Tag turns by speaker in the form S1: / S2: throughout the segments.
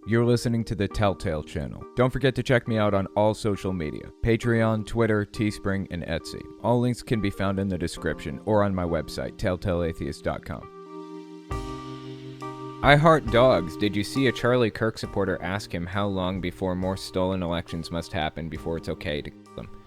S1: You're listening to the Telltale channel. Don't forget to check me out on all social media: Patreon, Twitter, Teespring, and Etsy. All links can be found in the description or on my website, telltaleatheist.com. I heart dogs. Did you see a Charlie Kirk supporter ask him how long before more stolen elections must happen before it's okay to kill them?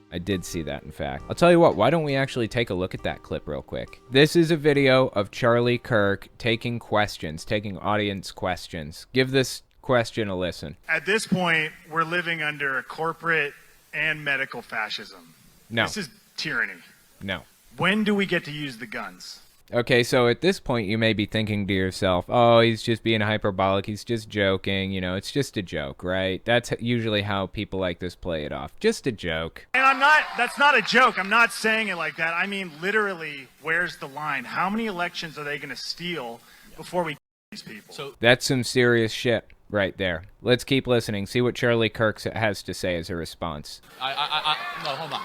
S1: I did see that, in fact. I'll tell you what, why don't we actually take a look at that clip real quick? This is a video of Charlie Kirk taking audience questions. Give this question a listen.
S2: At this point, we're living under corporate and medical fascism.
S1: No.
S2: This is tyranny.
S1: No.
S2: When do we get to use the guns?
S1: Okay, so at this point you may be thinking to yourself, oh, he's just being hyperbolic, he's just joking, it's just a joke, right? That's usually how people like this play it off. Just a joke.
S2: And that's not a joke. I'm not saying it like that. I mean, literally, where's the line? How many elections are they going to steal before we these people? So
S1: that's some serious shit right there. Let's keep listening, see what Charlie Kirk has to say as a response.
S3: No, hold on.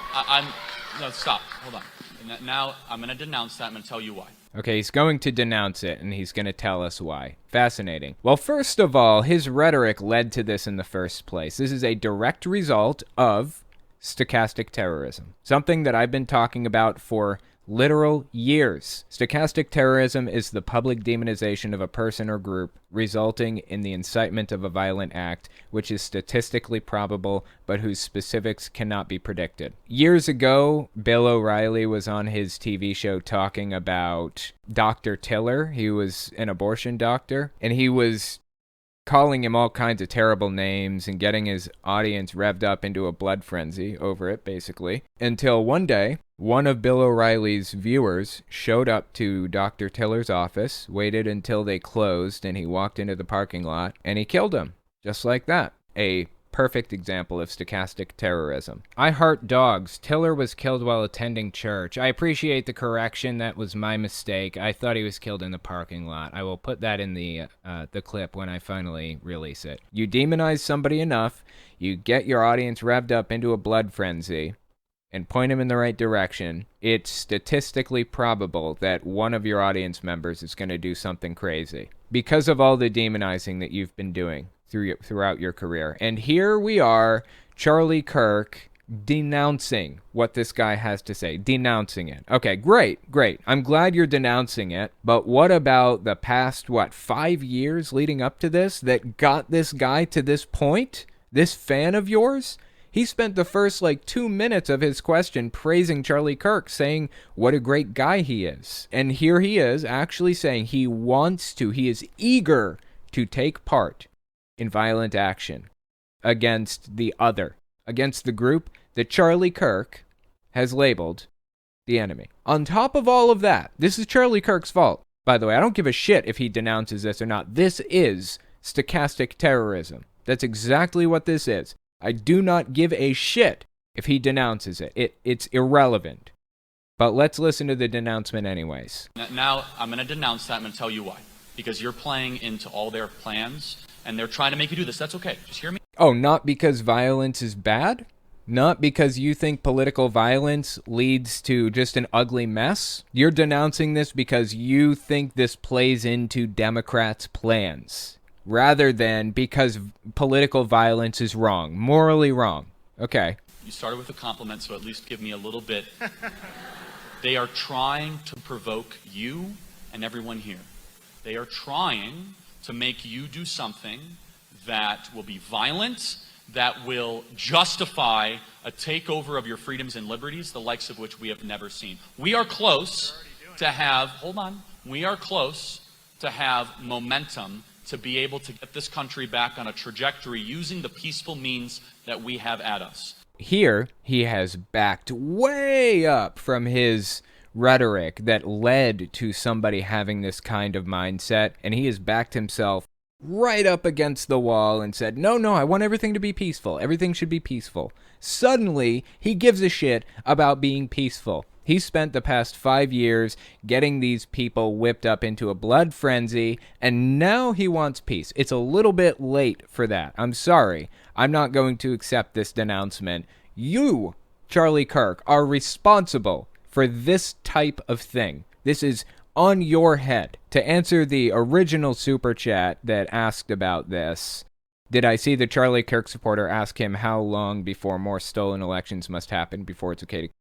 S3: Stop. Hold on. Now, I'm going to denounce that. I'm going to tell you why.
S1: Okay, he's going to denounce it, and he's going to tell us why. Fascinating. Well, first of all, his rhetoric led to this in the first place. This is a direct result of stochastic terrorism, something that I've been talking about for literal years. Stochastic terrorism is the public demonization of a person or group, resulting in the incitement of a violent act, which is statistically probable, but whose specifics cannot be predicted. Years ago, Bill O'Reilly was on his TV show talking about Dr. Tiller. He was an abortion doctor, and he was calling him all kinds of terrible names and getting his audience revved up into a blood frenzy over it, basically, until one day, one of Bill O'Reilly's viewers showed up to Dr. Tiller's office, waited until they closed, and he walked into the parking lot, and he killed him. Just like that. A perfect example of stochastic terrorism. I heart dogs. Tiller was killed while attending church. I appreciate the correction. That was my mistake. I thought he was killed in the parking lot. I will put that in the clip when I finally release it. You demonize somebody enough, you get your audience revved up into a blood frenzy, and point him in the right direction, it's statistically probable that one of your audience members is going to do something crazy because of all the demonizing that you've been doing throughout your career. And here we are, Charlie Kirk, denouncing what this guy has to say. Denouncing it. Okay, great. I'm glad you're denouncing it, but what about the past, 5 years leading up to this that got this guy to this point? This fan of yours? He spent the first 2 minutes of his question praising Charlie Kirk, saying what a great guy he is. And here he is actually saying he is eager to take part in violent action against the group that Charlie Kirk has labeled the enemy. On top of all of that, this is Charlie Kirk's fault. By the way, I don't give a shit if he denounces this or not. This is stochastic terrorism. That's exactly what this is. I do not give a shit if he denounces it. It's irrelevant. But let's listen to the denouncement anyways.
S3: Now, I'm going to denounce that. I'm going to tell you why. Because you're playing into all their plans, and they're trying to make you do this. That's okay. Just hear me.
S1: Oh, not because violence is bad? Not because you think political violence leads to just an ugly mess? You're denouncing this because you think this plays into Democrats' plans, rather than because political violence is wrong, morally wrong. Okay.
S3: You started with a compliment, so at least give me a little bit. They are trying to provoke you and everyone here. They are trying to make you do something that will be violent, that will justify a takeover of your freedoms and liberties, the likes of which we have never seen. We are close to have momentum to be able to get this country back on a trajectory using the peaceful means that we have at us.
S1: Here, he has backed way up from his rhetoric that led to somebody having this kind of mindset, and he has backed himself right up against the wall and said, no, I want everything to be peaceful. Everything should be peaceful. Suddenly, he gives a shit about being peaceful. He spent the past 5 years getting these people whipped up into a blood frenzy, and now he wants peace. It's a little bit late for that. I'm sorry. I'm not going to accept this denouncement. You, Charlie Kirk, are responsible for this type of thing. This is on your head. To answer the original super chat that asked about this, did I see the Charlie Kirk supporter ask him how long before more stolen elections must happen before it's okay to...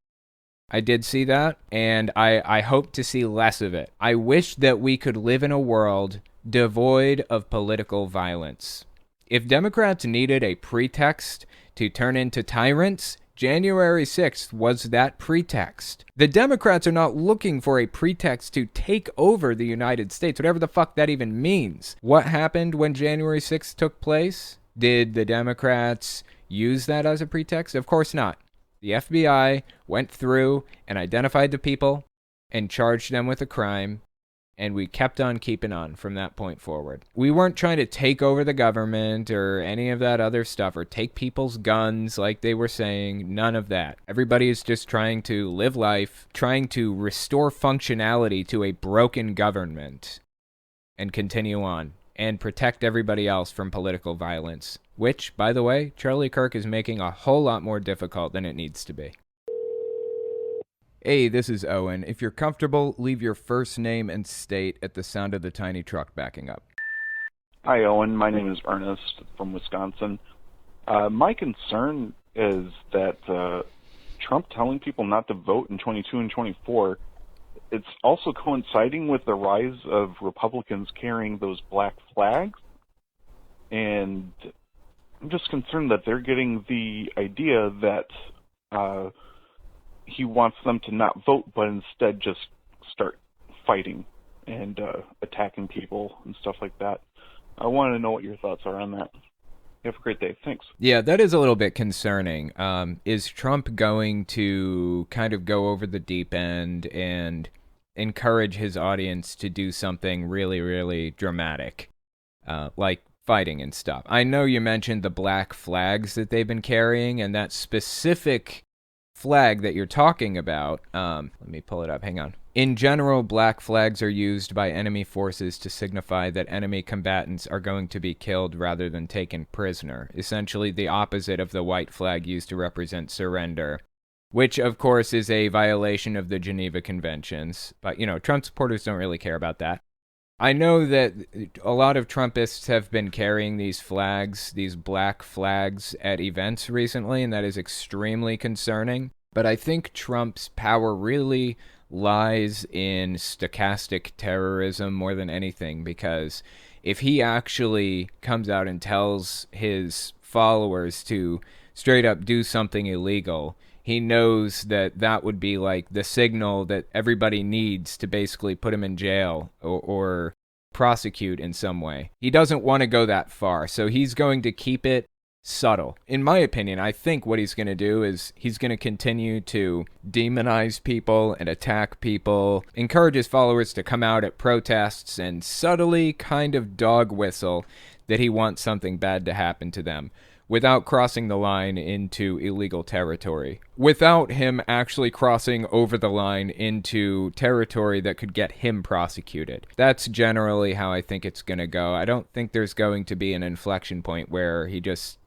S1: I did see that, and I hope to see less of it. I wish that we could live in a world devoid of political violence. If Democrats needed a pretext to turn into tyrants, January 6th was that pretext. The Democrats are not looking for a pretext to take over the United States, whatever the fuck that even means. What happened when January 6th took place? Did the Democrats use that as a pretext? Of course not. The FBI went through and identified the people and charged them with a crime, and we kept on keeping on from that point forward. We weren't trying to take over the government or any of that other stuff or take people's guns like they were saying. None of that. Everybody is just trying to live life, trying to restore functionality to a broken government and continue on and protect everybody else from political violence, which, by the way, Charlie Kirk is making a whole lot more difficult than it needs to be. Hey, this is Owen. If you're comfortable, leave your first name and state at the sound of the tiny truck backing up.
S4: Hi, Owen. My name is Ernest from Wisconsin. My concern is that Trump telling people not to vote in 22 and 24, it's also coinciding with the rise of Republicans carrying those black flags. And I'm just concerned that they're getting the idea that he wants them to not vote, but instead just start fighting and attacking people and stuff like that. I want to know what your thoughts are on that. You have a great day. Thanks.
S1: Yeah, that is a little bit concerning. Is Trump going to kind of go over the deep end and encourage his audience to do something really, really dramatic, like fighting and stuff? I know you mentioned the black flags that they've been carrying, and that specific flag that you're talking about, let me pull it up, hang on. In general, black flags are used by enemy forces to signify that enemy combatants are going to be killed rather than taken prisoner, essentially the opposite of the white flag used to represent surrender, which of course is a violation of the Geneva Conventions, but Trump supporters don't really care about that. I know that a lot of Trumpists have been carrying these flags, these black flags, at events recently, and that is extremely concerning. But I think Trump's power really lies in stochastic terrorism more than anything, because if he actually comes out and tells his followers to straight up do something illegal, he knows that that would be like the signal that everybody needs to basically put him in jail or prosecute in some way. He doesn't want to go that far, so he's going to keep it subtle. In my opinion, I think what he's going to do is he's going to continue to demonize people and attack people, encourage his followers to come out at protests, and subtly kind of dog whistle that he wants something bad to happen to them, without crossing the line into illegal territory, without him actually crossing over the line into territory that could get him prosecuted. That's generally how I think it's going to go. I don't think there's going to be an inflection point where he just,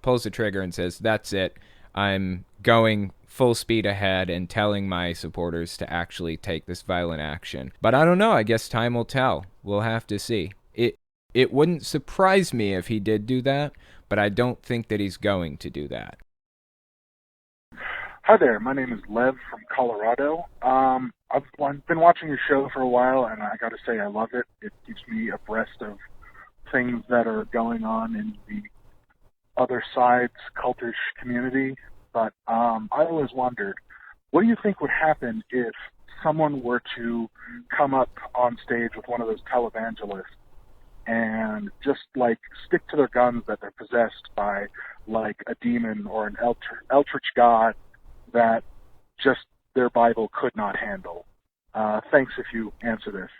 S1: pulls the trigger and says, that's it, I'm going full speed ahead and telling my supporters to actually take this violent action. But I don't know, I guess time will tell. We'll have to see. It wouldn't surprise me if he did do that, but I don't think that he's going to do that.
S5: Hi there, my name is Lev from Colorado. I've been watching your show for a while, and I got to say I love it. It keeps me abreast of things that are going on in the other side's cultish community. But I always wondered, what do you think would happen if someone were to come up on stage with one of those televangelists and just stick to their guns that they're possessed by a demon or an eldritch god that just their Bible could not handle? Thanks if you answer this.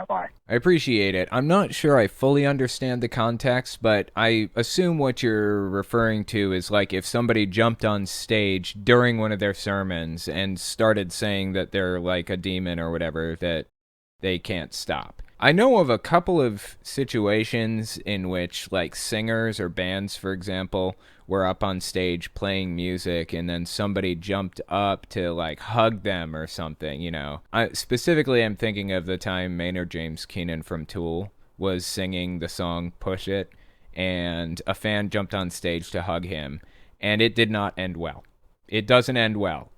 S5: Bye.
S1: I appreciate it. I'm not sure I fully understand the context, but I assume what you're referring to is if somebody jumped on stage during one of their sermons and started saying that they're like a demon or whatever that they can't stop. I know of a couple of situations in which, like, singers or bands, for example, were up on stage playing music and then somebody jumped up to, like, hug them or something, you know. Specifically, I'm thinking of the time Maynard James Keenan from Tool was singing the song Push It, and a fan jumped on stage to hug him, and it did not end well. It doesn't end well.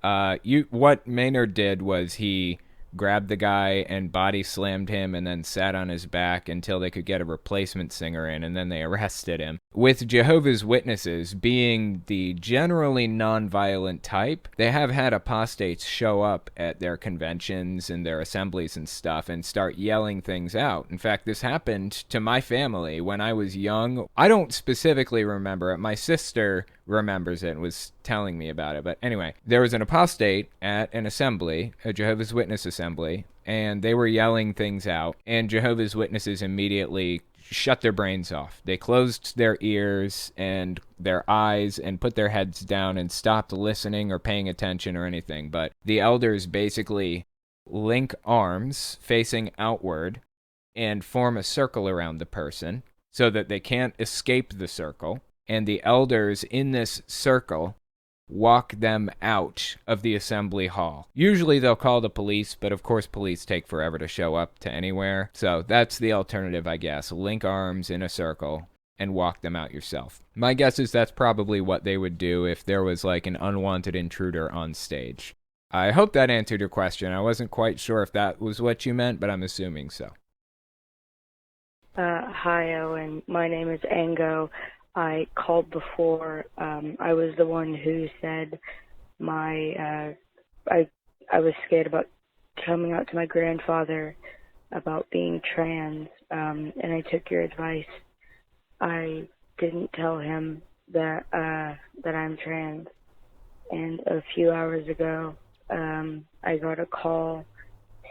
S1: What Maynard did was he grabbed the guy and body slammed him and then sat on his back until they could get a replacement singer in, and then they arrested him. With Jehovah's Witnesses being the generally non-violent type, they have had apostates show up at their conventions and their assemblies and stuff and start yelling things out. In fact, this happened to my family when I was young. I don't specifically remember it. My sister remembers it and was telling me about it. But anyway, there was an apostate at an assembly, a Jehovah's Witness assembly, and they were yelling things out, and Jehovah's Witnesses immediately shut their brains off. They closed their ears and their eyes and put their heads down and stopped listening or paying attention or anything. But the elders basically link arms facing outward and form a circle around the person so that they can't escape the circle. And the elders in this circle walk them out of the assembly hall. Usually they'll call the police, but of course police take forever to show up to anywhere. So that's the alternative, I guess. Link arms in a circle and walk them out yourself. My guess is that's probably what they would do if there was like an unwanted intruder on stage. I hope that answered your question. I wasn't quite sure if that was what you meant, but I'm assuming so.
S6: Hi, Owen. My name is Ango. I called before. I was the one who said I was scared about coming out to my grandfather about being trans, and I took your advice. I didn't tell him that I'm trans, and a few hours ago, I got a call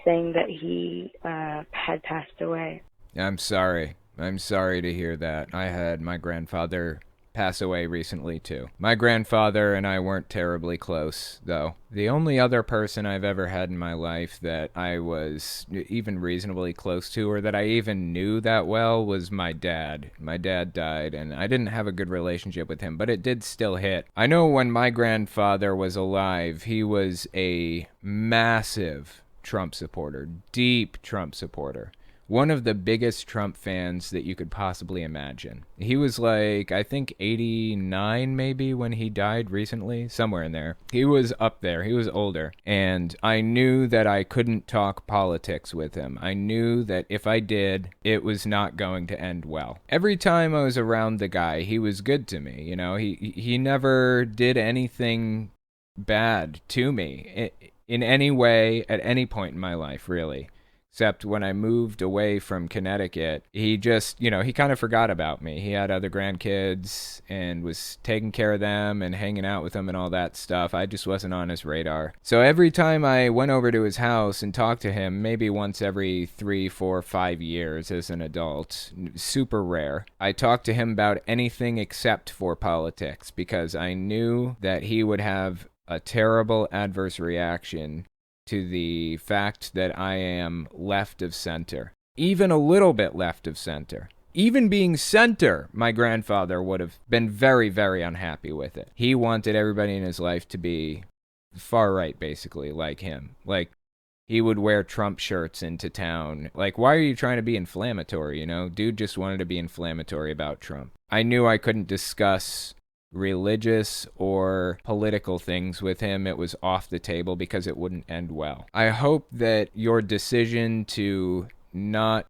S6: saying that he had passed away.
S1: I'm sorry. I'm sorry to hear that. I had my grandfather pass away recently, too. My grandfather and I weren't terribly close, though. The only other person I've ever had in my life that I was even reasonably close to, or that I even knew that well, was my dad. My dad died, and I didn't have a good relationship with him, but it did still hit. I know when my grandfather was alive, he was a massive Trump supporter, deep Trump supporter. One of the biggest Trump fans that you could possibly imagine. He was like, I think 89 maybe when he died recently, somewhere in there. He was up there. He was older. And I knew that I couldn't talk politics with him. I knew that if I did, it was not going to end well. Every time I was around the guy, he was good to me. You know, he never did anything bad to me in any way at any point in my life, really. Except when I moved away from Connecticut, he just, he kind of forgot about me. He had other grandkids and was taking care of them and hanging out with them and all that stuff. I just wasn't on his radar. So every time I went over to his house and talked to him, maybe once every 3, 4, 5 years as an adult, super rare, I talked to him about anything except for politics because I knew that he would have a terrible adverse reaction to the fact that I am left of center. Even a little bit left of center. Even being center, my grandfather would have been very, very unhappy with it. He wanted everybody in his life to be far right, basically, like him. Like, he would wear Trump shirts into town. Like, why are you trying to be inflammatory, Dude just wanted to be inflammatory about Trump. I knew I couldn't discuss religious or political things with him. It was off the table because it wouldn't end well. I hope that your decision to not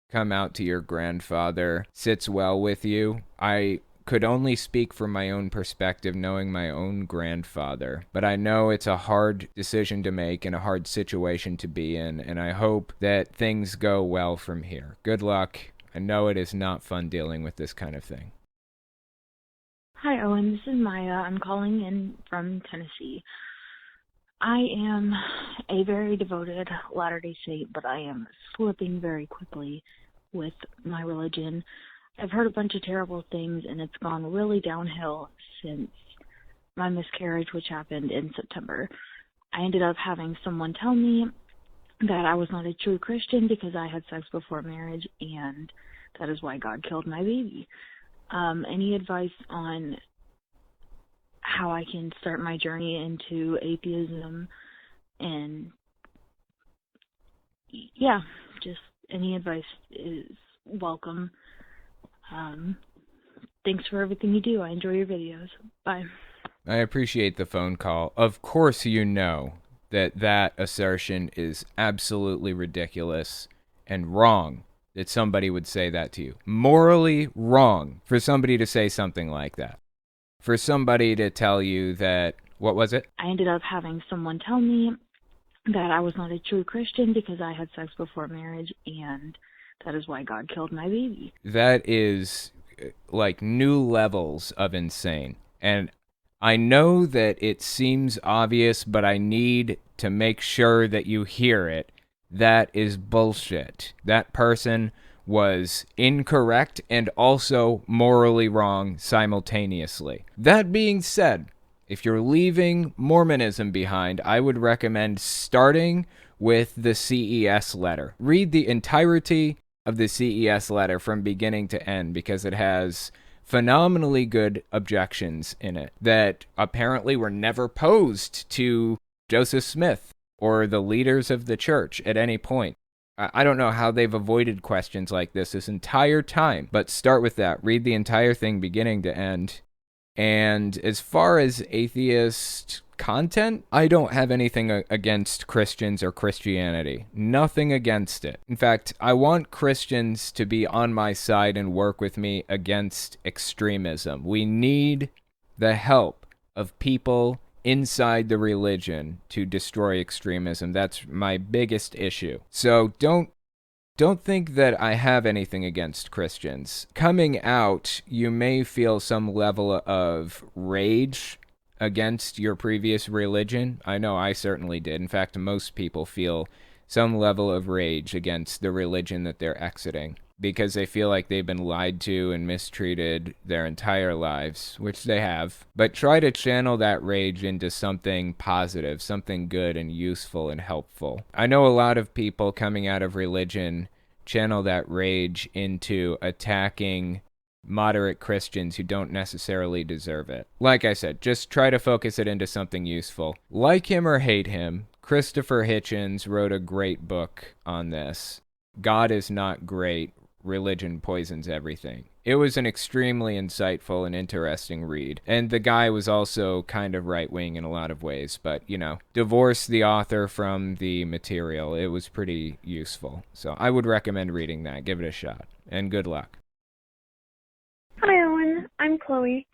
S1: come out to your grandfather sits well with you. I could only speak from my own perspective, knowing my own grandfather, but I know it's a hard decision to make and a hard situation to be in, and I hope that things go well from here. Good luck. I know it is not fun dealing with this kind of thing.
S7: Hi, Owen. This is Maya. I'm calling in from Tennessee. I am a very devoted Latter-day Saint, but I am slipping very quickly with my religion. I've heard a bunch of terrible things, and it's gone really downhill since my miscarriage, which happened in September. I ended up having someone tell me that I was not a true Christian because I had sex before marriage, and that is why God killed my baby. Any advice on how I can start my journey into atheism? And yeah, just any advice is welcome. Thanks for everything you do. I enjoy your videos. Bye.
S1: I appreciate the phone call. Of course you know that assertion is absolutely ridiculous and wrong that somebody would say that to you. Morally wrong for somebody to say something like that. For somebody to tell you that, what was it?
S7: I ended up having someone tell me that I was not a true Christian because I had sex before marriage, and that is why God killed my baby.
S1: That is like new levels of insane. And I know that it seems obvious, but I need to make sure that you hear it. That is bullshit. That person was incorrect and also morally wrong simultaneously. That being said, if you're leaving Mormonism behind, I would recommend starting with the CES letter. Read the entirety of the CES letter from beginning to end because it has phenomenally good objections in it that apparently were never posed to Joseph Smith or the leaders of the church at any point. I don't know how they've avoided questions like this entire time, but start with that. Read the entire thing beginning to end. And as far as atheist content, I don't have anything against Christians or Christianity. Nothing against it. In fact, I want Christians to be on my side and work with me against extremism. We need the help of people inside the religion to destroy extremism. That's my biggest issue. So don't think that I have anything against Christians. Coming out, you may feel some level of rage against your previous religion. I know I certainly did. In fact, most people feel some level of rage against the religion that they're exiting because they feel like they've been lied to and mistreated their entire lives, which they have. But try to channel that rage into something positive, something good and useful and helpful. I know a lot of people coming out of religion channel that rage into attacking moderate Christians who don't necessarily deserve it. Like I said, just try to focus it into something useful. Like him or hate him, Christopher Hitchens wrote a great book on this. God is not great. Religion poisons everything. It was an extremely insightful and interesting read. And the guy was also kind of right-wing in a lot of ways, but, divorce the author from the material. It was pretty useful. So I would recommend reading that. Give it a shot. And good luck.
S8: Hi, Owen. I'm Chloe.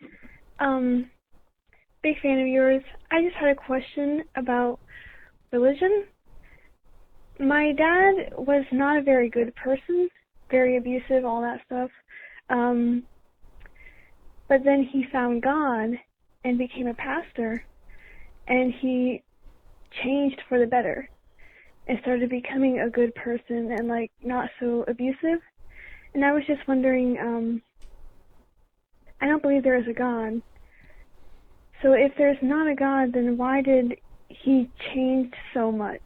S8: Big fan of yours. I just had a question about religion. My dad was not a very good person, very abusive, all that stuff. But then he found God and became a pastor, and he changed for the better and started becoming a good person and, not so abusive. And I was just wondering, I don't believe there is a God. So if there's not a God, then why did he change so much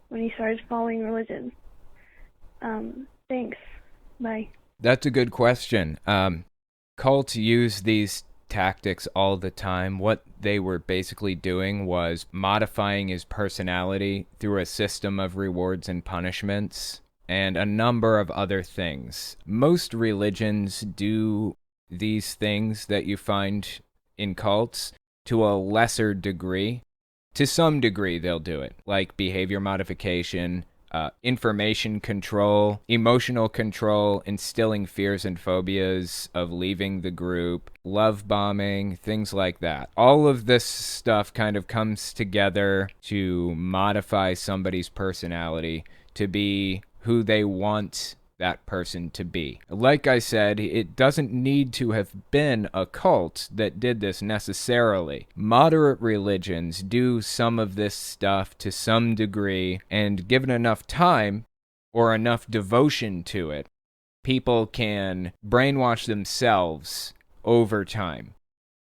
S8: when he started following religion? Thanks. Bye.
S1: That's a good question. Cults use these tactics all the time. What they were basically doing was modifying his personality through a system of rewards and punishments and a number of other things. Most religions do these things that you find in cults to a lesser degree. To some degree, they'll do it, like behavior modification, information control, emotional control, instilling fears and phobias of leaving the group, love bombing, things like that. All of this stuff kind of comes together to modify somebody's personality to be who they want that person to be. Like I said, it doesn't need to have been a cult that did this necessarily. Moderate religions do some of this stuff to some degree, and given enough time or enough devotion to it, people can brainwash themselves over time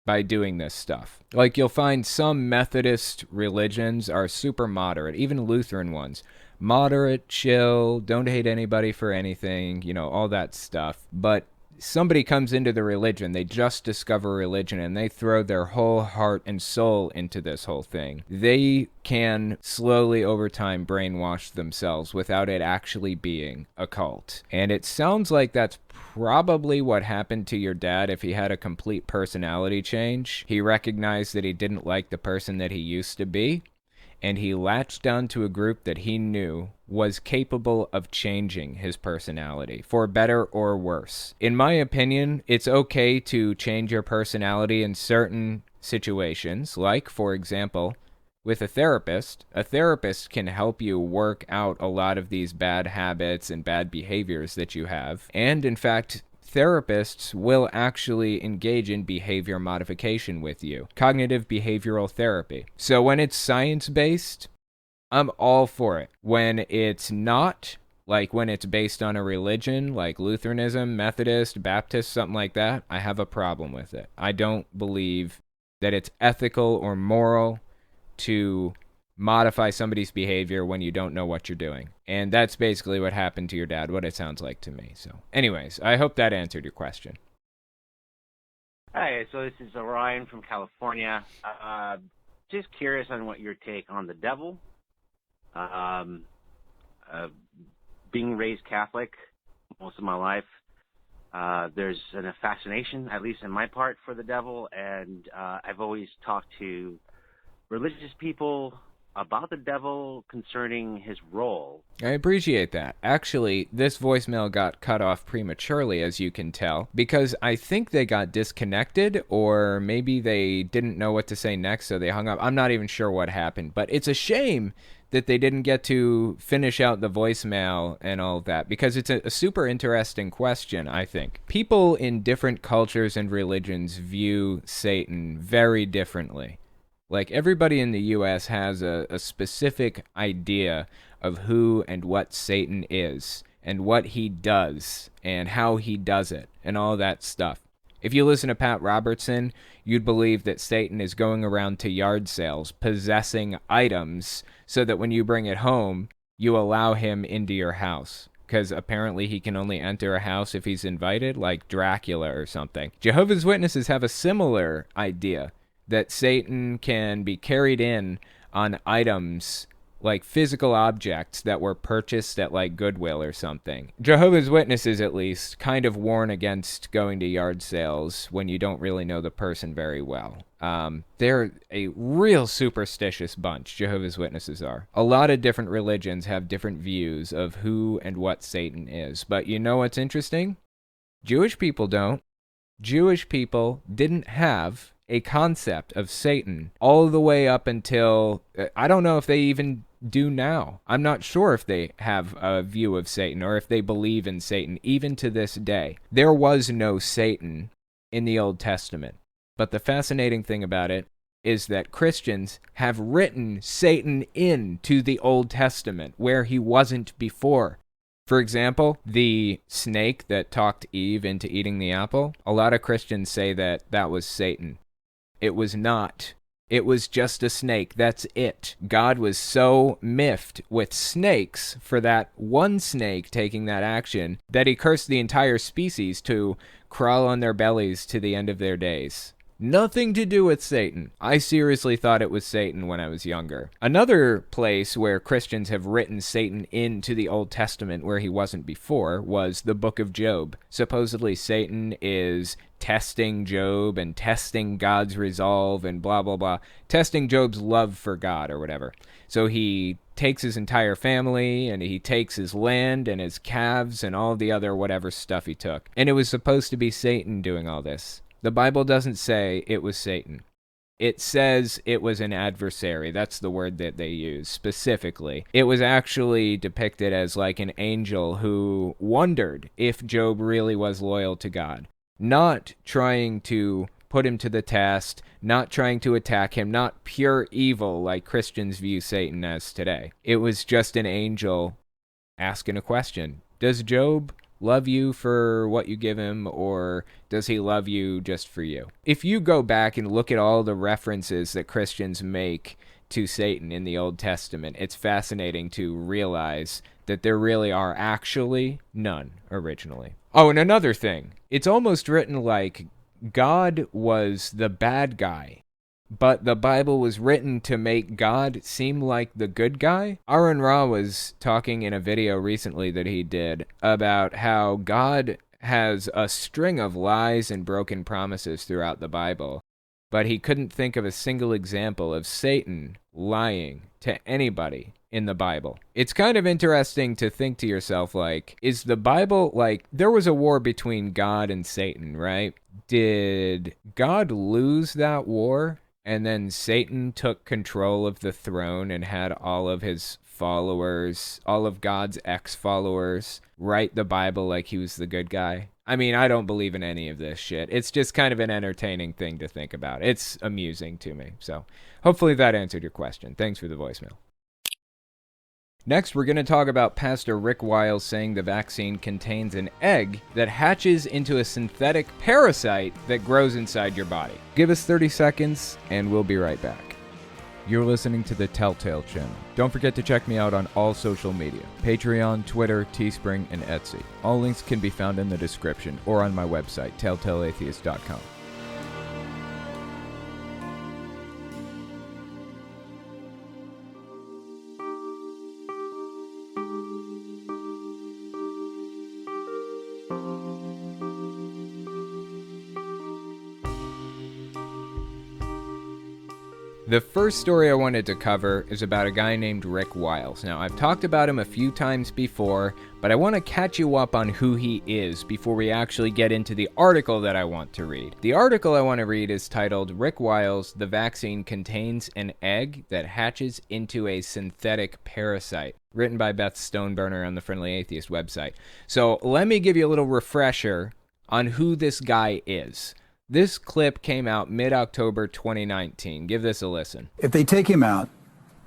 S1: by doing this stuff. Like you'll find some Methodist religions are super moderate, even Lutheran ones moderate, chill, don't hate anybody for anything, you know, all that stuff. But somebody comes into the religion, they just discover religion, and they throw their whole heart and soul into this whole thing. They can slowly over time brainwash themselves without it actually being a cult. And it sounds like that's probably what happened to your dad if he had a complete personality change. He recognized that he didn't like the person that he used to be, and he latched onto a group that he knew was capable of changing his personality, for better or worse. In my opinion, it's okay to change your personality in certain situations, like, for example, with a therapist. A therapist can help you work out a lot of these bad habits and bad behaviors that you have, and in fact, therapists will actually engage in behavior modification with you. Cognitive behavioral therapy. So when it's science-based, I'm all for it. When it's not, like when it's based on a religion, like Lutheranism, Methodist, Baptist, something like that, I have a problem with it. I don't believe that it's ethical or moral to modify somebody's behavior when you don't know what you're doing. And that's basically what happened to your dad, what it sounds like to me. So anyways, I hope that answered your question.
S9: Hi, so this is Orion from California. Just curious on what your take on the devil. Being raised Catholic most of my life, there's a fascination, at least in my part, for the devil, and I've always talked to religious people about the devil concerning his role.
S1: I appreciate that. Actually, this voicemail got cut off prematurely, as you can tell, because I think they got disconnected, or maybe they didn't know what to say next, so they hung up. I'm not even sure what happened, but it's a shame that they didn't get to finish out the voicemail and all that, because it's a super interesting question, I think. People in different cultures and religions view Satan very differently. Like, everybody in the U.S. has a specific idea of who and what Satan is, and what he does, and how he does it, and all that stuff. If you listen to Pat Robertson, you'd believe that Satan is going around to yard sales, possessing items, so that when you bring it home, you allow him into your house. Because apparently he can only enter a house if he's invited, like Dracula or something. Jehovah's Witnesses have a similar idea, that Satan can be carried in on items, like physical objects that were purchased at like Goodwill or something. Jehovah's Witnesses, at least, kind of warn against going to yard sales when you don't really know the person very well. They're a real superstitious bunch, Jehovah's Witnesses are. A lot of different religions have different views of who and what Satan is. But you know what's interesting? Jewish people don't. Jewish people didn't have a concept of Satan all the way up until, I don't know if they even do now. I'm not sure if they have a view of Satan or if they believe in Satan, even to this day. There was no Satan in the Old Testament. But the fascinating thing about it is that Christians have written Satan into the Old Testament where he wasn't before. For example, the snake that talked Eve into eating the apple, a lot of Christians say that that was Satan. It was not. It was just a snake. That's it. God was so miffed with snakes for that one snake taking that action that he cursed the entire species to crawl on their bellies to the end of their days. Nothing to do with Satan. I seriously thought it was Satan when I was younger. Another place where Christians have written Satan into the Old Testament where he wasn't before was the book of Job. Supposedly Satan is testing Job and testing God's resolve and blah, blah, blah. Testing Job's love for God or whatever. So he takes his entire family and he takes his land and his calves and all the other whatever stuff he took. And it was supposed to be Satan doing all this. The Bible doesn't say it was Satan. It says it was an adversary. That's the word that they use specifically. It was actually depicted as like an angel who wondered if Job really was loyal to God. Not trying to put him to the test, not trying to attack him, not pure evil like Christians view Satan as today. It was just an angel asking a question. Does Job love you for what you give him, or does he love you just for you? If you go back and look at all the references that Christians make to Satan in the Old Testament, it's fascinating to realize that there really are actually none originally. Oh, and another thing. It's almost written like God was the bad guy, but the Bible was written to make God seem like the good guy. Aaron Ra was talking in a video recently that he did about how God has a string of lies and broken promises throughout the Bible, but he couldn't think of a single example of Satan lying to anybody in the Bible. It's kind of interesting to think to yourself, like, is the Bible, like, there was a war between God and Satan, right? Did God lose that war? And then Satan took control of the throne and had all of his followers, all of God's ex-followers, write the Bible like he was the good guy. I mean, I don't believe in any of this shit. It's just kind of an entertaining thing to think about. It's amusing to me. So hopefully that answered your question. Thanks for the voicemail. Next, we're going to talk about Pastor Rick Wiles saying the vaccine contains an egg that hatches into a synthetic parasite that grows inside your body. Give us 30 seconds, and we'll be right back. You're listening to the Telltale Channel. Don't forget to check me out on all social media: Patreon, Twitter, Teespring, and Etsy. All links can be found in the description or on my website, telltaleatheist.com. The first story I wanted to cover is about a guy named Rick Wiles. Now, I've talked about him a few times before, but I want to catch you up on who he is before we actually get into the article that I want to read. The article I want to read is titled, Rick Wiles, the vaccine contains an egg that hatches into a synthetic parasite, written by Beth Stoneburner on the Friendly Atheist website. So let me give you a little refresher on who this guy is. This clip came out mid-October 2019. Give this a listen.
S10: If they take him out,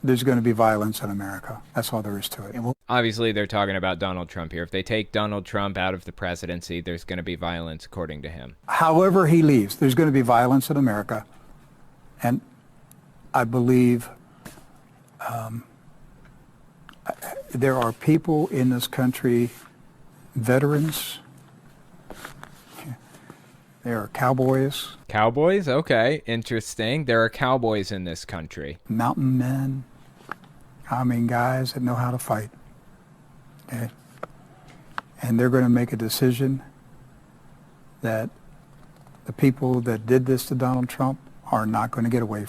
S10: there's going to be violence in America. That's all there is to it.
S1: Obviously, they're talking about Donald Trump here. If they take Donald Trump out of the presidency, there's going to be violence, according to him.
S10: However he leaves, there's going to be violence in America. And I believe there are people in this country, veterans. There are cowboys.
S1: Cowboys? Okay, interesting. There are cowboys in this country.
S10: Mountain men. I mean, guys that know how to fight. Okay? And they're going to make a decision that the people that did this to Donald Trump are not going to get away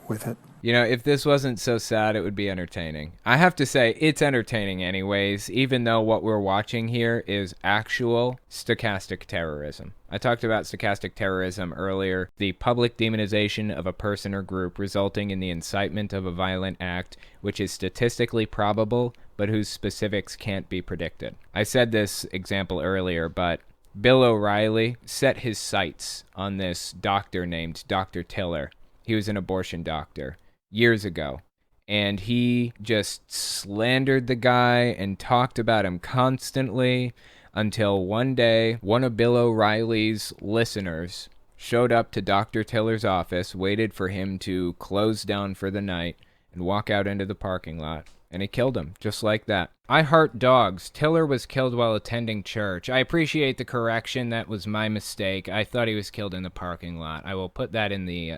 S10: with it.
S1: You know, if this wasn't so sad, it would be entertaining. I have to say, it's entertaining anyways, even though what we're watching here is actual stochastic terrorism. I talked about stochastic terrorism earlier, the public demonization of a person or group resulting in the incitement of a violent act, which is statistically probable, but whose specifics can't be predicted. I said this example earlier, but Bill O'Reilly set his sights on this doctor named Dr. Tiller. He was an abortion doctor years ago, and he just slandered the guy and talked about him constantly until one day one of Bill O'Reilly's listeners showed up to Dr. Tiller's office, waited for him to close down for the night, and walk out into the parking lot. And he killed him, just like that. I heart dogs. Tiller was killed while attending church. I appreciate the correction. That was my mistake. I thought he was killed in the parking lot. I will put that in the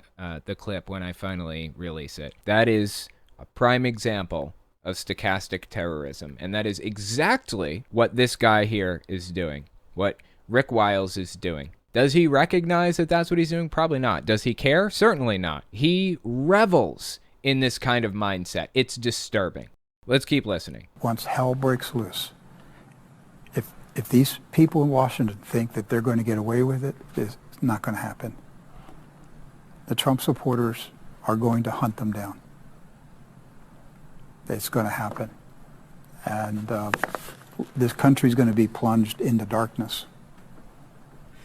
S1: clip when I finally release it. That is a prime example of stochastic terrorism. And that is exactly what this guy here is doing. What Rick Wiles is doing. Does he recognize that that's what he's doing? Probably not. Does he care? Certainly not. He revels in this kind of mindset. It's disturbing. Let's keep listening.
S10: Once hell breaks loose, if these people in Washington think that they're going to get away with it, it's not going to happen. The Trump supporters are going to hunt them down. It's going to happen. And this country is going to be plunged into darkness.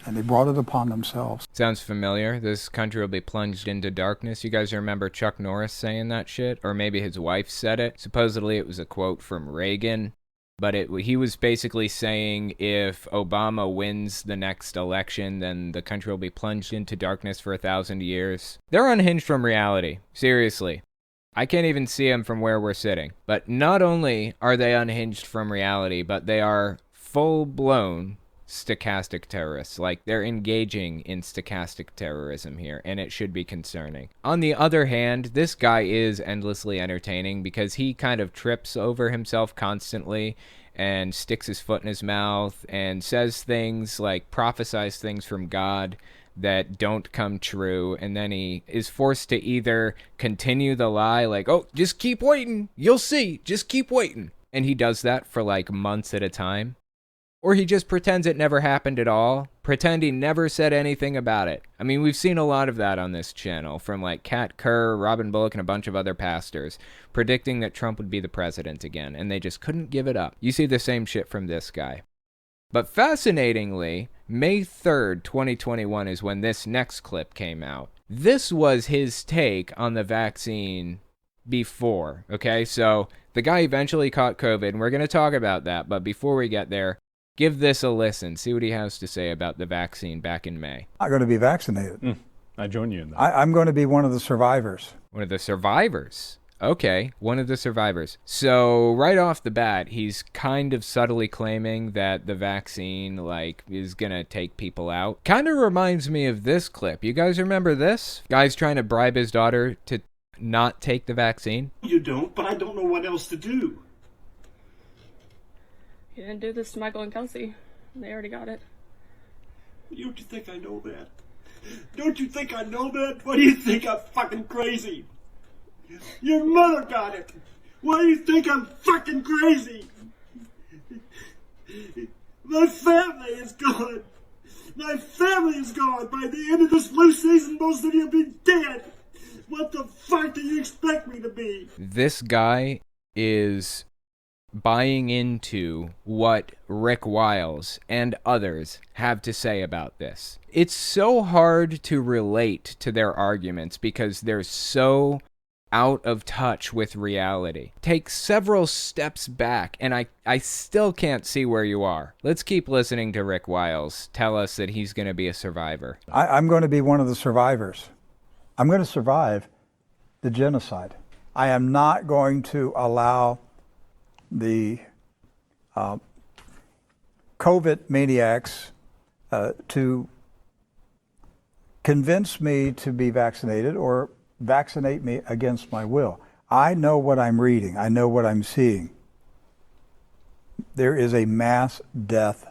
S10: And they brought it upon themselves.
S1: Sounds familiar. This country will be plunged into darkness. You guys remember Chuck Norris saying that shit? Or maybe his wife said it. Supposedly it was a quote from Reagan. But he was basically saying if Obama wins the next election, then the country will be plunged into darkness for 1,000 years. They're unhinged from reality. Seriously. I can't even see them from where we're sitting. But not only are they unhinged from reality, but they are full-blown stochastic terrorists. Like, they're engaging in stochastic terrorism here, and it should be concerning. On the other hand, this guy is endlessly entertaining because he kind of trips over himself constantly and sticks his foot in his mouth and says things like prophesies things from God that don't come true, and then he is forced to either continue the lie, like, oh, just keep waiting, you'll see, just keep waiting, and he does that for like months at a time, or he just pretends it never happened at all, pretend he never said anything about it. I mean, we've seen a lot of that on this channel, from like Kerr, Robin Bullock, and a bunch of other pastors predicting that Trump would be the president again, and they just couldn't give it up. You see the same shit from this guy. But fascinatingly, May 3rd, 2021 is when this next clip came out. This was his take on the vaccine before, okay? So the guy eventually caught COVID, and we're going to talk about that. But before we get there, give this a listen. See what he has to say about the vaccine back in May.
S10: I'm going to be vaccinated.
S11: I join you in that.
S10: I'm going to be one of the survivors.
S1: One of the survivors? Okay, one of the survivors. So right off the bat, he's kind of subtly claiming that the vaccine, like, is gonna take people out. Kind of reminds me of this clip. You guys remember this? Guy's trying to bribe his daughter to not take the vaccine.
S12: You don't, but I don't know what else to do.
S13: You didn't do this to Michael and Kelsey. They already got it.
S12: Don't you think I know that? Don't you think I know that? Why do you think I'm fucking crazy? Your mother got it. Why do you think I'm fucking crazy? My family is gone. My family is gone. By the end of this flu season, most of you will be dead. What the fuck do you expect me to be?
S1: This guy is buying into what Rick Wiles and others have to say about this. It's so hard to relate to their arguments because they're so out of touch with reality. Take several steps back, and I still can't see where you are. Let's keep listening to Rick Wiles tell us that he's going to be a survivor.
S10: I'm going to be one of the survivors. I'm going to survive the genocide. I am not going to allow the COVID maniacs to convince me to be vaccinated or vaccinate me against my will. I know what I'm reading. I know what I'm seeing. There is a mass death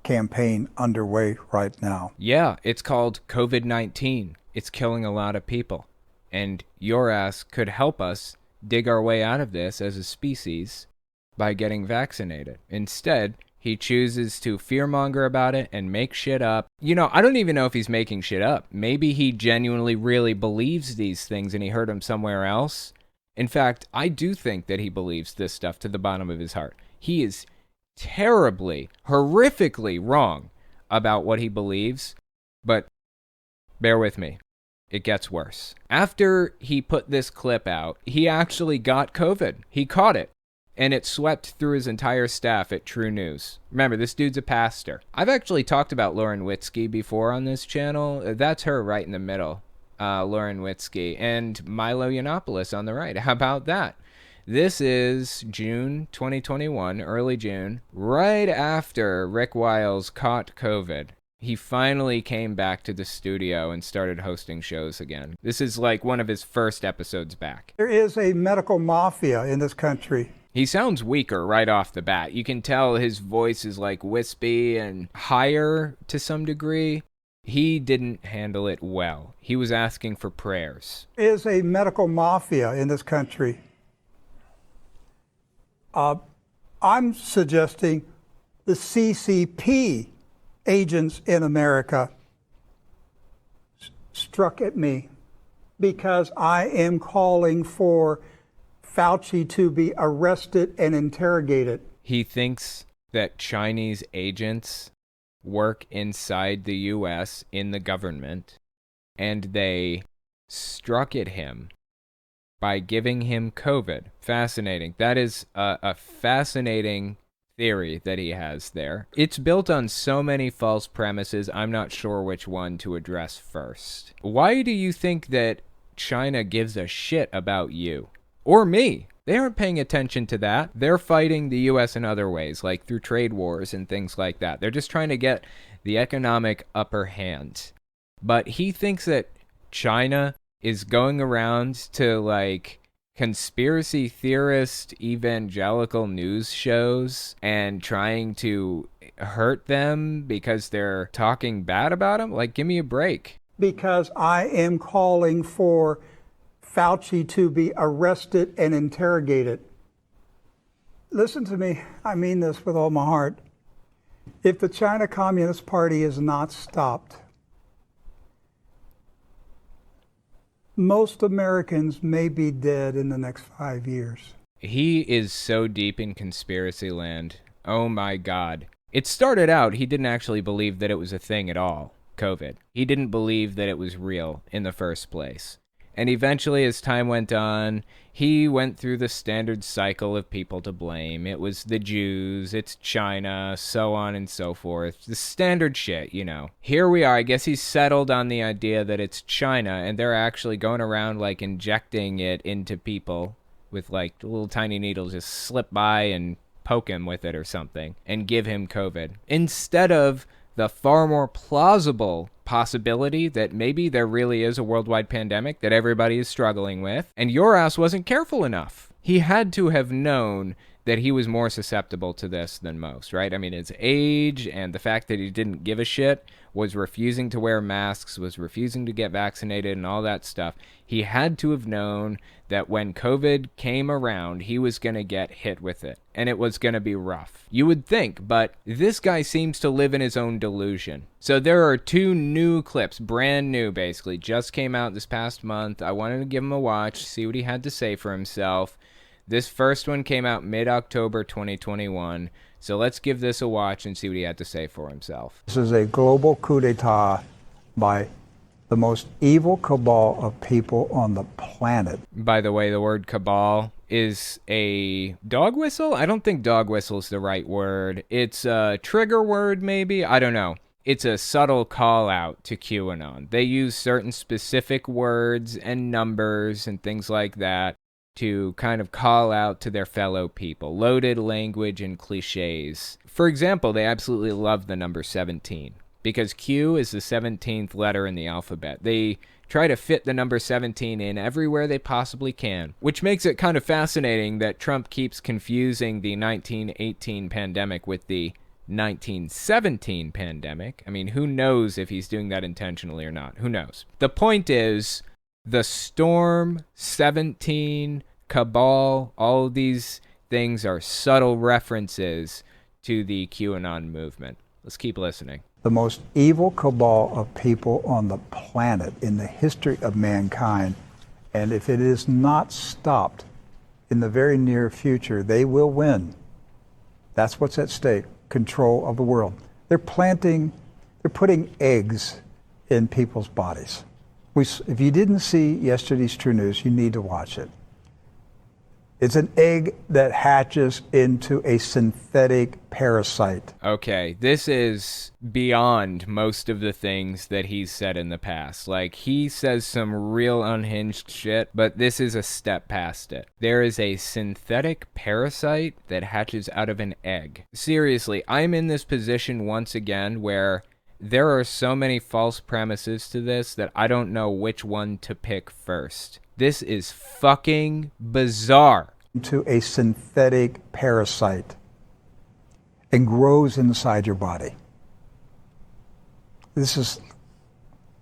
S10: campaign underway right now.
S1: Yeah, it's called COVID-19. It's killing a lot of people. And your ass could help us dig our way out of this as a species by getting vaccinated. Instead, he chooses to fearmonger about it and make shit up. You know, I don't even know if he's making shit up. Maybe he genuinely really believes these things and he heard them somewhere else. In fact, I do think that he believes this stuff to the bottom of his heart. He is terribly, horrifically wrong about what he believes, but bear with me. It gets worse. After he put this clip out, he actually got COVID. He caught it. And it swept through his entire staff at True News. Remember, this dude's a pastor. I've actually talked about Lauren Witzke before on this channel. That's her right in the middle, Lauren Witzke. And Milo Yiannopoulos on the right. How about that? This is June 2021, early June, right after Rick Wiles caught COVID. He finally came back to the studio and started hosting shows again. This is like one of his first episodes back.
S10: There is a medical mafia in this country.
S1: He sounds weaker right off the bat. You can tell his voice is like wispy and higher to some degree. He didn't handle it well. He was asking for prayers.
S10: There is a medical mafia in this country. I'm suggesting the CCP agents in America struck at me because I am calling for Fauci to be arrested and interrogated.
S1: He thinks that Chinese agents work inside the U.S. in the government, and they struck at him by giving him COVID. Fascinating. That is a fascinating theory that he has there. It's built on so many false premises, I'm not sure which one to address first. Why do you think that China gives a shit about you or me. They aren't paying attention to that. They're fighting the U.S. in other ways, like through trade wars and things like that. They're just trying to get the economic upper hand. But he thinks that China is going around to, like, conspiracy theorist evangelical news shows and trying to hurt them because they're talking bad about him. Like, give me a break.
S10: Because I am calling for Fauci to be arrested and interrogated. Listen to me, I mean this with all my heart. If the China Communist Party is not stopped, most Americans may be dead in the next 5 years.
S1: He is so deep in conspiracy land. Oh my God. It started out, he didn't actually believe that it was a thing at all, COVID. He didn't believe that it was real in the first place. And eventually, as time went on, he went through the standard cycle of people to blame. It was the Jews, it's China, so on and so forth. The standard shit, you know. Here we are. I guess he's settled on the idea that it's China, and they're actually going around, like, injecting it into people with, like, little tiny needles just slip by and poke him with it or something and give him COVID. Instead of the far more plausible possibility that maybe there really is a worldwide pandemic that everybody is struggling with, and your ass wasn't careful enough. He had to have known that he was more susceptible to this than most, right? I mean, his age and the fact that he didn't give a shit, was refusing to wear masks, was refusing to get vaccinated and all that stuff. He had to have known that when COVID came around, he was going to get hit with it, and it was going to be rough. You would think, but this guy seems to live in his own delusion. So there are 2 new clips, brand new basically, just came out this past month. I wanted to give him a watch, see what he had to say for himself. This first one came out mid-October 2021, so let's give this a watch and see what he had to say for himself.
S10: This is a global coup d'etat by the most evil cabal of people on the planet.
S1: By the way, the word cabal is a dog whistle? I don't think dog whistle is the right word. It's a trigger word, maybe? I don't know. It's a subtle call out to QAnon. They use certain specific words and numbers and things like that to kind of call out to their fellow people. Loaded language and cliches. For example, they absolutely love the number 17 because Q is the 17th letter in the alphabet. They try to fit the number 17 in everywhere they possibly can, which makes it kind of fascinating that Trump keeps confusing the 1918 pandemic with the 1917 pandemic. I mean, who knows if he's doing that intentionally or not? Who knows? The point is, the Storm, 17, Cabal, all of these things are subtle references to the QAnon movement. Let's keep listening.
S10: The most evil cabal of people on the planet in the history of mankind. And if it is not stopped in the very near future, they will win. That's what's at stake, control of the world. They're putting eggs in people's bodies. If you didn't see yesterday's True News, you need to watch it. It's an egg that hatches into a synthetic parasite.
S1: Okay, this is beyond most of the things that he's said in the past. Like, he says some real unhinged shit, but this is a step past it. There is a synthetic parasite that hatches out of an egg. Seriously, I'm in this position once again where there are so many false premises to this that I don't know which one to pick first. This is fucking bizarre.
S10: To a synthetic parasite and grows inside your body. This is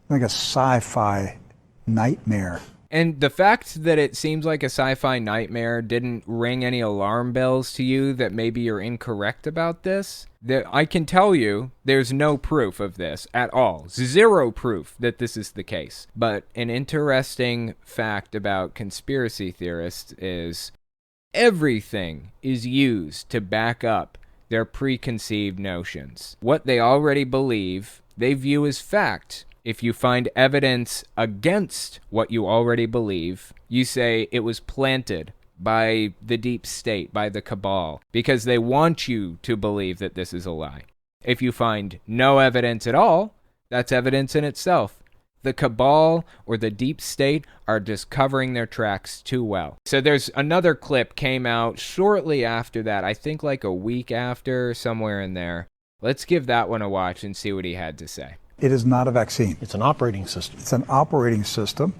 S10: like a sci-fi nightmare.
S1: And the fact that it seems like a sci-fi nightmare didn't ring any alarm bells to you that maybe you're incorrect about this, that I can tell you there's no proof of this at all. 0 proof that this is the case. But an interesting fact about conspiracy theorists is everything is used to back up their preconceived notions. What they already believe, they view as fact. If you find evidence against what you already believe, you say it was planted by the deep state, by the cabal, because they want you to believe that this is a lie. If you find no evidence at all, that's evidence in itself. The cabal or the deep state are just covering their tracks too well. So there's another clip came out shortly after that, I think like a week after, somewhere in there. Let's give that one a watch and see what he had to say.
S10: It is not a vaccine.
S11: It's an operating system.
S10: It's an operating system.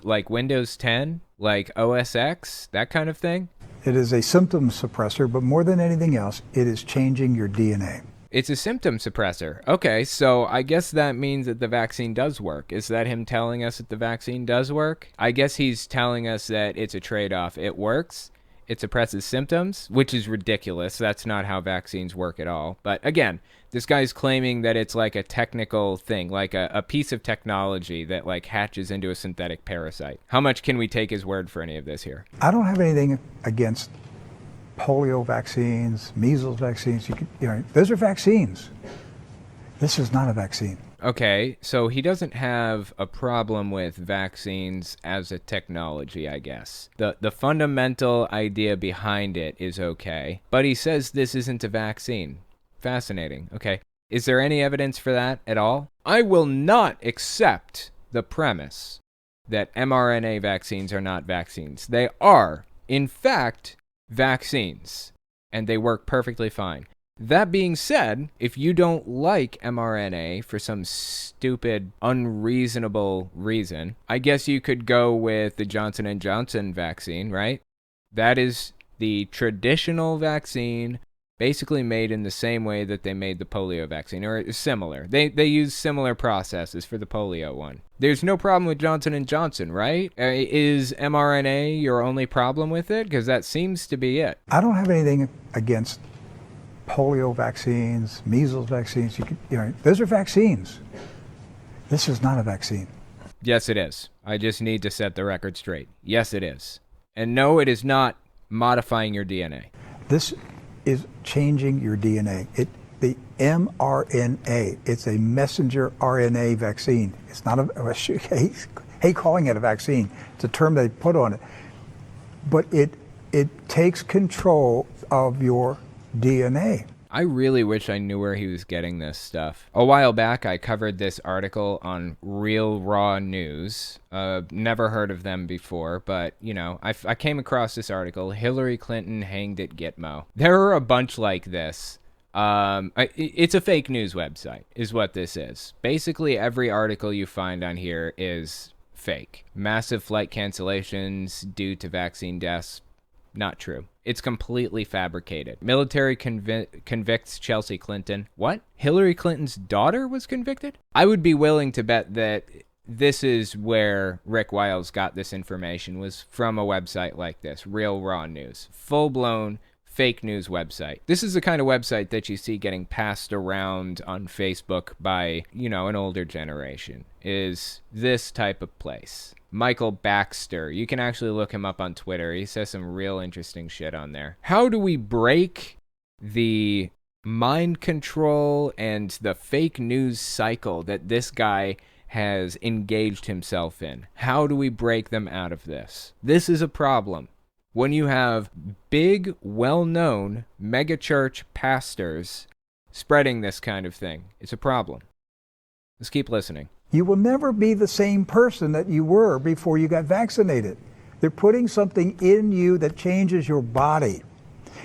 S1: Like Windows 10, like OS X, that kind of thing?
S10: It is a symptom suppressor, but more than anything else, it is changing your DNA.
S1: It's a symptom suppressor. Okay, so I guess that means that the vaccine does work. Is that him telling us that the vaccine does work? I guess he's telling us that it's a trade-off. It works, it suppresses symptoms, which is ridiculous. That's not how vaccines work at all. But again, this guy's claiming that it's like a technical thing, like a piece of technology that like hatches into a synthetic parasite. How much can we take his word for any of this here?
S10: I don't have anything against polio vaccines, measles vaccines. Those are vaccines. This is not a vaccine.
S1: Okay, so he doesn't have a problem with vaccines as a technology, I guess. The fundamental idea behind it is okay, but he says this isn't a vaccine. Fascinating. Okay, is there any evidence for that at all? I will not accept the premise that mRNA vaccines are not vaccines. They are, in fact, vaccines, and they work perfectly fine. That being said, if you don't like mRNA for some stupid, unreasonable reason, I guess you could go with the Johnson & Johnson vaccine, right? That is the traditional vaccine, basically made in the same way that they made the polio vaccine, or similar. They use similar processes for the polio one. There's no problem with Johnson & Johnson, right? Is mRNA your only problem with it? Because that seems to be it.
S10: I don't have anything against polio vaccines, measles vaccines. Those are vaccines. This is not a vaccine.
S1: Yes, it is. I just need to set the record straight. Yes, it is. And no, it is not modifying your DNA.
S10: This is changing your DNA. The mRNA, it's a messenger RNA vaccine. It's not I hate calling it a vaccine. It's a term they put on it. But it takes control of your DNA.
S1: I really wish I knew where he was getting this stuff. A while back, I covered this article on Real Raw News. Never heard of them before, but, I came across this article, Hillary Clinton hanged at Gitmo. There are a bunch like this. It's a fake news website, is what this is. Basically, every article you find on here is fake. Massive flight cancellations due to vaccine deaths. Not true. It's completely fabricated. Military convicts Chelsea Clinton. What? Hillary Clinton's daughter was convicted? I would be willing to bet that this is where Rick Wiles got this information, was from a website like this, Real Raw News. Full-blown fake news website. This is the kind of website that you see getting passed around on Facebook by, an older generation, is this type of place. Michael Baxter. You can actually look him up on Twitter. He says some real interesting shit on there. How do we break the mind control and the fake news cycle that this guy has engaged himself in? How do we break them out of this? This is a problem. When you have big, well-known megachurch pastors spreading this kind of thing, it's a problem. Let's keep listening.
S10: You will never be the same person that you were before you got vaccinated. They're putting something in you that changes your body.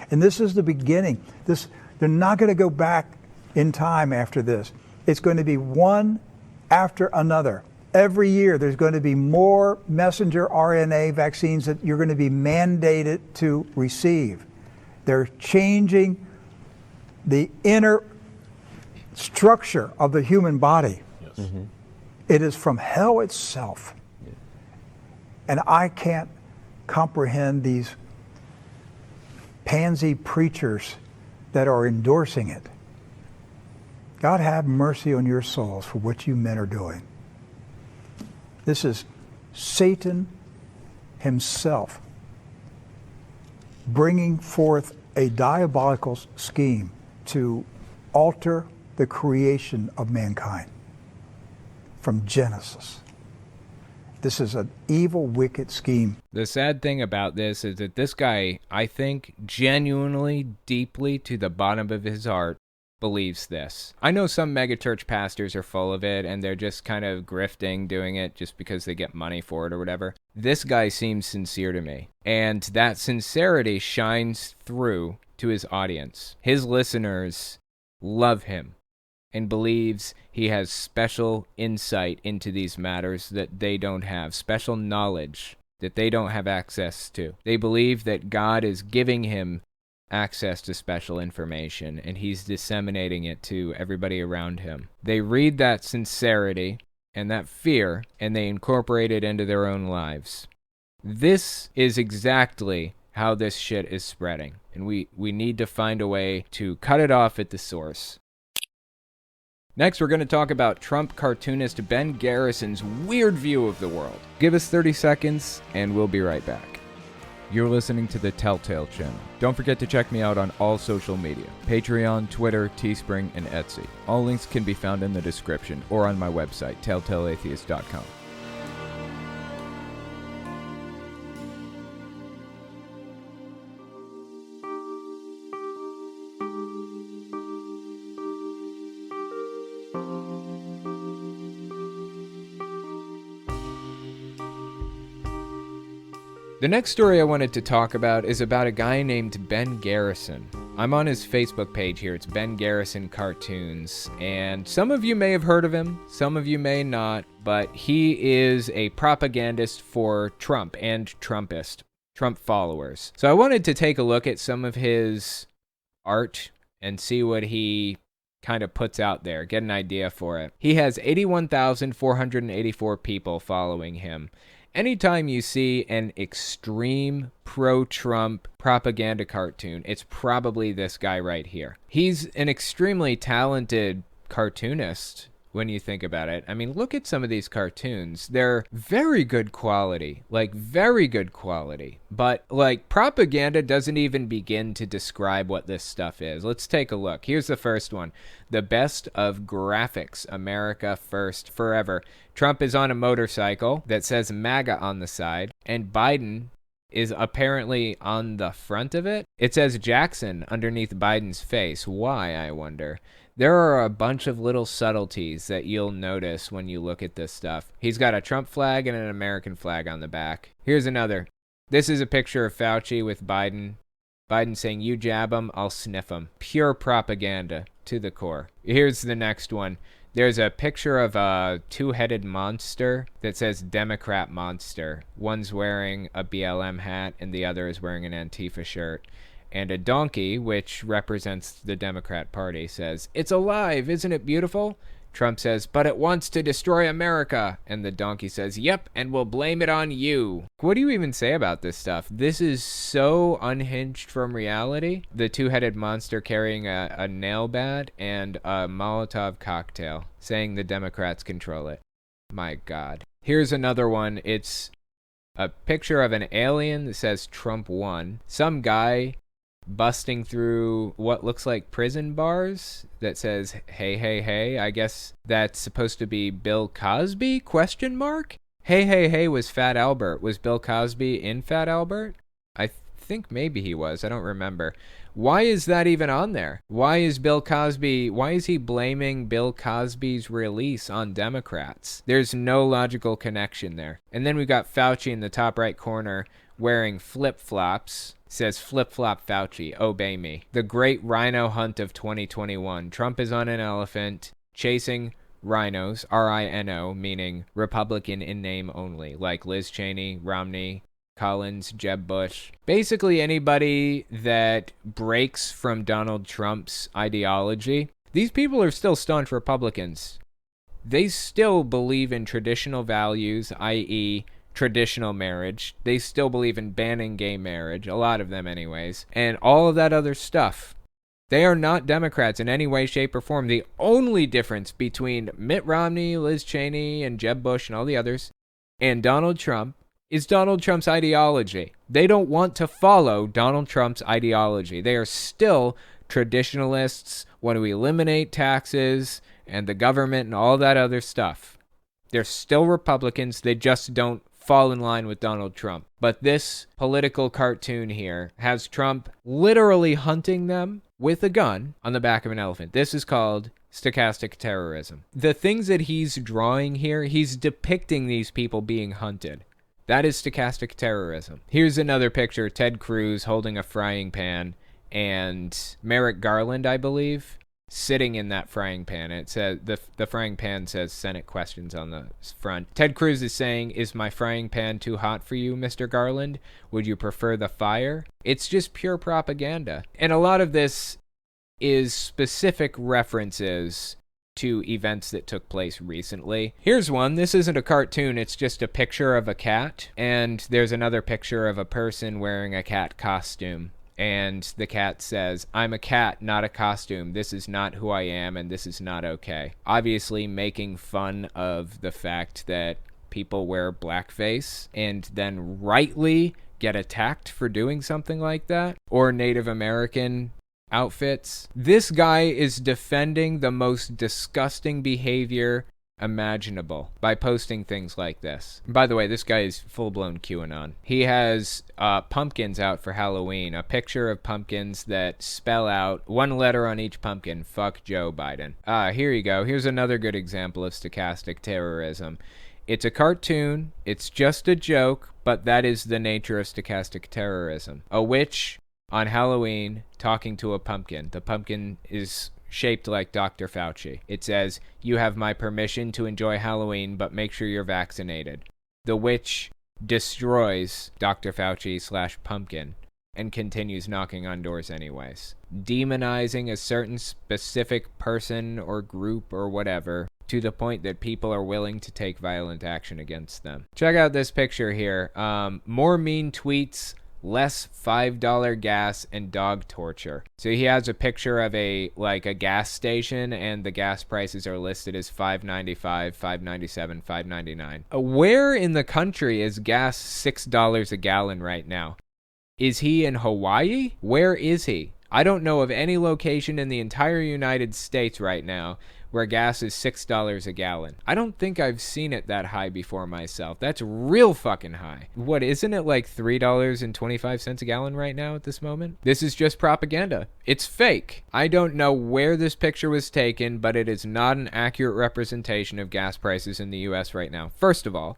S10: And this is the beginning. They're not going to go back in time after this. It's going to be one after another. Every year there's going to be more messenger RNA vaccines that you're going to be mandated to receive. They're changing the inner structure of the human body.
S11: Yes. Mm-hmm.
S10: It is from hell itself. Yeah. And I can't comprehend these pansy preachers that are endorsing it. God have mercy on your souls for what you men are doing. This is Satan himself bringing forth a diabolical scheme to alter the creation of mankind from Genesis. This is an evil, wicked scheme.
S1: The sad thing about this is that this guy, I think, genuinely, deeply, to the bottom of his heart, believes this. I know some megachurch pastors are full of it and they're just kind of grifting, doing it just because they get money for it or whatever. This guy seems sincere to me, and that sincerity shines through to his audience. His listeners love him and believes he has special insight into these matters that they don't have, special knowledge that they don't have access to. They believe that God is giving him access to special information, and he's disseminating it to everybody around him. They read that sincerity and that fear, and they incorporate it into their own lives. This is exactly how this shit is spreading, and we need to find a way to cut it off at the source. Next, we're going to talk about Trump cartoonist Ben Garrison's weird view of the world. Give us 30 seconds, and we'll be right back. You're listening to the Telltale Channel. Don't forget to check me out on all social media: Patreon, Twitter, Teespring, and Etsy. All links can be found in the description or on my website, telltaleatheist.com. The next story I wanted to talk about is about a guy named Ben Garrison. I'm on his Facebook page here. It's Ben Garrison Cartoons. And some of you may have heard of him, some of you may not, but he is a propagandist for Trump and Trump followers. So I wanted to take a look at some of his art and see what he kind of puts out there, get an idea for it. He has 81,484 people following him. Anytime you see an extreme pro-Trump propaganda cartoon, it's probably this guy right here. He's an extremely talented cartoonist when you think about it. I mean, look at some of these cartoons. They're very good quality, like very good quality. But like propaganda doesn't even begin to describe what this stuff is. Let's take a look. Here's the first one. The best of graphics, America first, forever. Trump is on a motorcycle that says MAGA on the side, and Biden is apparently on the front of it. It says Jackson underneath Biden's face. Why, I wonder? There are a bunch of little subtleties that you'll notice when you look at this stuff. He's got a Trump flag and an American flag on the back. Here's another. This is a picture of Fauci with Biden. Biden saying, "You jab him, I'll sniff him." Pure propaganda to the core. Here's the next one. There's a picture of a two-headed monster that says Democrat monster. One's wearing a BLM hat and the other is wearing an Antifa shirt. And a donkey, which represents the Democrat Party, says, "It's alive, isn't it beautiful?" Trump says, "But it wants to destroy America." And the donkey says, "Yep, and we'll blame it on you." What do you even say about this stuff? This is so unhinged from reality. The two-headed monster carrying a nail bat and a Molotov cocktail, saying the Democrats control it. My God. Here's another one. It's a picture of an alien that says Trump won. Some guy busting through what looks like prison bars that says, "Hey, hey, hey." I guess that's supposed to be Bill Cosby, ? Hey, hey, hey was Fat Albert. Was Bill Cosby in Fat Albert? I think maybe he was. I don't remember. Why is that even on there? Why is he blaming Bill Cosby's release on Democrats? There's no logical connection there. And then we got Fauci in the top right corner wearing flip-flops. Says flip-flop Fauci, obey me. The great rhino hunt of 2021. Trump is on an elephant chasing rhinos, R-I-N-O, meaning Republican in name only, like Liz Cheney, Romney, Collins, Jeb Bush. Basically anybody that breaks from Donald Trump's ideology. These people are still staunch Republicans. They still believe in traditional values, i.e., traditional marriage. They still believe in banning gay marriage, a lot of them anyways, and all of that other stuff. They are not Democrats in any way, shape, or form. The only difference between Mitt Romney, Liz Cheney, and Jeb Bush and all the others and Donald Trump is Donald Trump's ideology. They don't want to follow Donald Trump's ideology. They are still traditionalists, want to eliminate taxes and the government and all that other stuff. They're still Republicans. They just don't fall in line with Donald Trump. But this political cartoon here has Trump literally hunting them with a gun on the back of an elephant. This is called stochastic terrorism. The things that he's drawing here, he's depicting these people being hunted. That is stochastic terrorism. Here's another picture, Ted Cruz holding a frying pan, and Merrick Garland, I believe, sitting in that frying pan. It says the frying pan says Senate questions on the front. Ted Cruz is saying, "Is my frying pan too hot for you, Mr. Garland? Would you prefer the fire?" It's just pure propaganda. And a lot of this is specific references to events that took place recently. Here's one. This isn't a cartoon, it's just a picture of a cat, and there's another picture of a person wearing a cat costume. And the cat says, "I'm a cat, not a costume. This is not who I am, and this is not okay." Obviously making fun of the fact that people wear blackface and then rightly get attacked for doing something like that, or Native American outfits. This guy is defending the most disgusting behavior imaginable by posting things like this. By the way, this guy is full-blown QAnon. He has pumpkins out for Halloween, a picture of pumpkins that spell out one letter on each pumpkin, "Fuck Joe Biden." Here you go. Here's another good example of stochastic terrorism. It's a cartoon, it's just a joke, but that is the nature of stochastic terrorism. A witch on Halloween talking to a pumpkin. The pumpkin is shaped like Dr. Fauci. It says, "You have my permission to enjoy Halloween, but make sure you're vaccinated." The witch destroys Dr. Fauci/pumpkin and continues knocking on doors anyways, demonizing a certain specific person or group or whatever to the point that people are willing to take violent action against them. Check out this picture here. More mean tweets, less $5 gas, and dog torture. So he has a picture of a gas station, and the gas prices are listed as $5.95, $5.97, $5.99. Where in the country is gas $6 a gallon right now? Is he in Hawaii? Where is he? I don't know of any location in the entire United States right now where gas is $6 a gallon. I don't think I've seen it that high before myself. That's real fucking high. What, isn't it like $3.25 a gallon right now at this moment? This is just propaganda. It's fake. I don't know where this picture was taken, but it is not an accurate representation of gas prices in the US right now, first of all.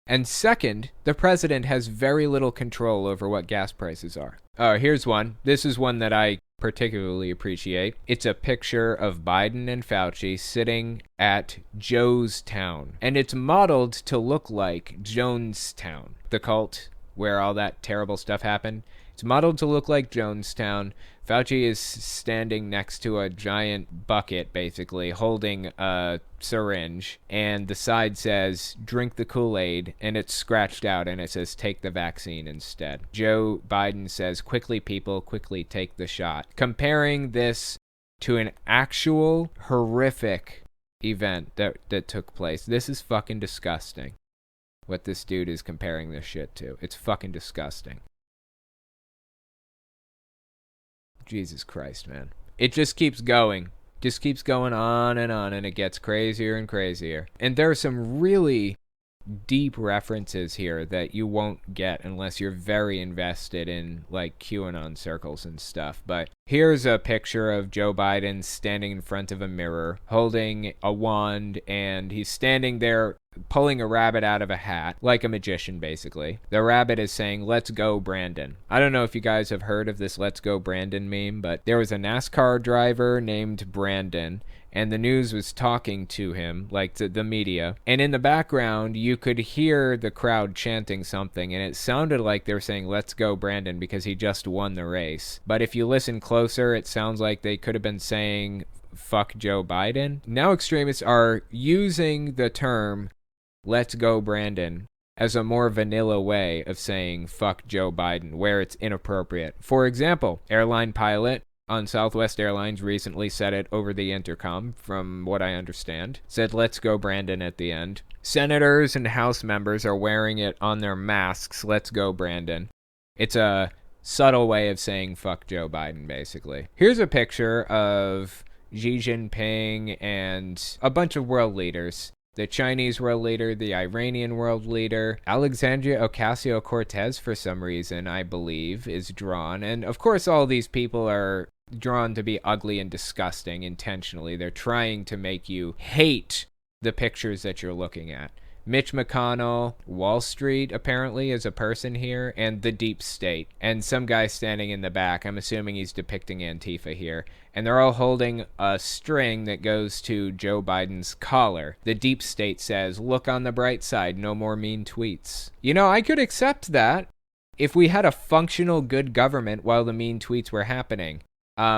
S1: And second, the president has very little control over what gas prices are. Oh, here's one. This is one that I particularly appreciate. It's a picture of Biden and Fauci sitting at Joestown, and it's modeled to look like Jonestown, the cult where all that terrible stuff happened. It's modeled to look like Jonestown. Fauci is standing next to a giant bucket, basically, holding a syringe, and the side says, "Drink the Kool-Aid," and it's scratched out, and it says, "Take the vaccine instead." Joe Biden says, "Quickly, people, quickly take the shot." Comparing this to an actual horrific event that took place. This is fucking disgusting, what this dude is comparing this shit to. It's fucking disgusting. Jesus Christ, man. It just keeps going. Just keeps going on, and it gets crazier and crazier. And there are some really deep references here that you won't get unless you're very invested in, like, QAnon circles and stuff. But here's a picture of Joe Biden standing in front of a mirror, holding a wand, and he's standing there pulling a rabbit out of a hat, like a magician, basically. The rabbit is saying, "Let's go, Brandon." I don't know if you guys have heard of this "Let's go, Brandon" meme, but there was a NASCAR driver named Brandon, and the news was talking to him, like the media, and in the background, you could hear the crowd chanting something, and it sounded like they were saying, "Let's go, Brandon," because he just won the race. But if you listen closer, it sounds like they could have been saying, "Fuck Joe Biden." Now extremists are using the term "Let's go, Brandon" as a more vanilla way of saying "fuck Joe Biden," where it's inappropriate. For example, airline pilot on Southwest Airlines recently said it over the intercom, from what I understand. Said "Let's go, Brandon" at the end. Senators and House members are wearing it on their masks, "Let's go, Brandon." It's a subtle way of saying "fuck Joe Biden," basically. Here's a picture of Xi Jinping and a bunch of world leaders the Chinese world leader, the Iranian world leader, Alexandria Ocasio-Cortez, for some reason, I believe, is drawn. And of course, all these people are drawn to be ugly and disgusting intentionally. They're trying to make you hate the pictures that you're looking at. Mitch McConnell, Wall Street apparently is a person here, and the deep state, and some guy standing in the back. I'm assuming he's depicting Antifa here, and they're all holding a string that goes to Joe Biden's collar. The deep state says, look on the bright side, no more mean tweets. You know, I could accept that if we had a functional good government while the mean tweets were happening.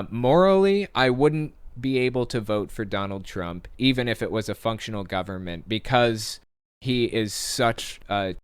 S1: Morally, I wouldn't be able to vote for Donald Trump, even if it was a functional government, because he is such a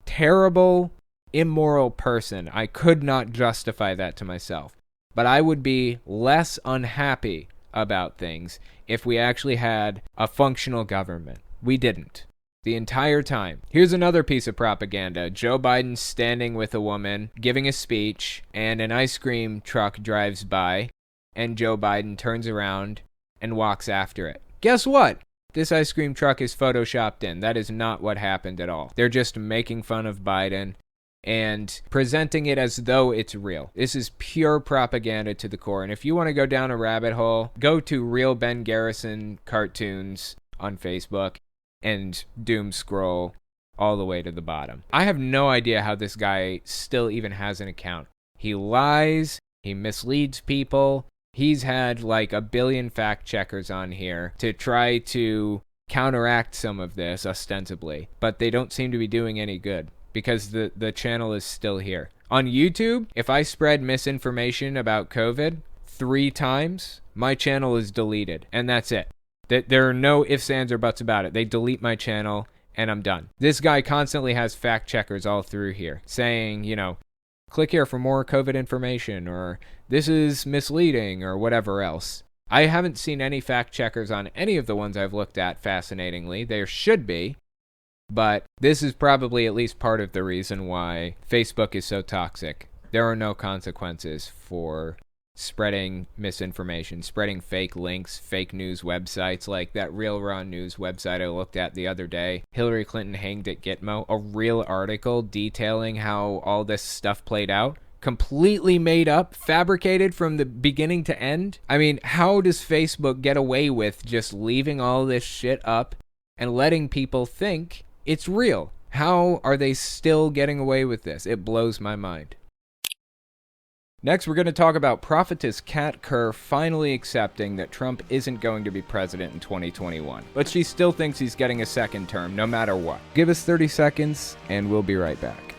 S1: terrible, immoral person. I could not justify that to myself. But I would be less unhappy about things if we actually had a functional government. We didn't. The entire time. Here's another piece of propaganda. Joe Biden standing with a woman, giving a speech, and an ice cream truck drives by, and Joe Biden turns around and walks after it. Guess what? This ice cream truck is photoshopped in. That is not what happened at all. They're just making fun of Biden and presenting it as though it's real. This is pure propaganda to the core. And if you want to go down a rabbit hole, go to Real Ben Garrison Cartoons on Facebook and doom scroll all the way to the bottom. I have no idea how this guy still even has an account. He lies. He misleads people. He's had like a billion fact checkers on here to try to counteract some of this, ostensibly. But they don't seem to be doing any good because the channel is still here. On YouTube, if I spread misinformation about COVID 3 times, my channel is deleted. And that's it. There are no ifs, ands, or buts about it. They delete my channel and I'm done. This guy constantly has fact checkers all through here saying, you know, click here for more COVID information, or this is misleading, or whatever else. I haven't seen any fact checkers on any of the ones I've looked at, fascinatingly. There should be, but this is probably at least part of the reason why Facebook is so toxic. There are no consequences for spreading misinformation, spreading fake links, fake news websites like that Real Raw News website I looked at the other day. Hillary Clinton hanged at Gitmo, a real article detailing how all this stuff played out. Completely made up, fabricated from the beginning to end. I mean, how does Facebook get away with just leaving all this shit up and letting people think it's real? How are they still getting away with this? It blows my mind. Next, we're going to talk about prophetess CANT Kerr finally accepting that Trump isn't going to be president in 2021. But she still thinks he's getting a second term, no matter what. Give us 30 seconds, and we'll be right back.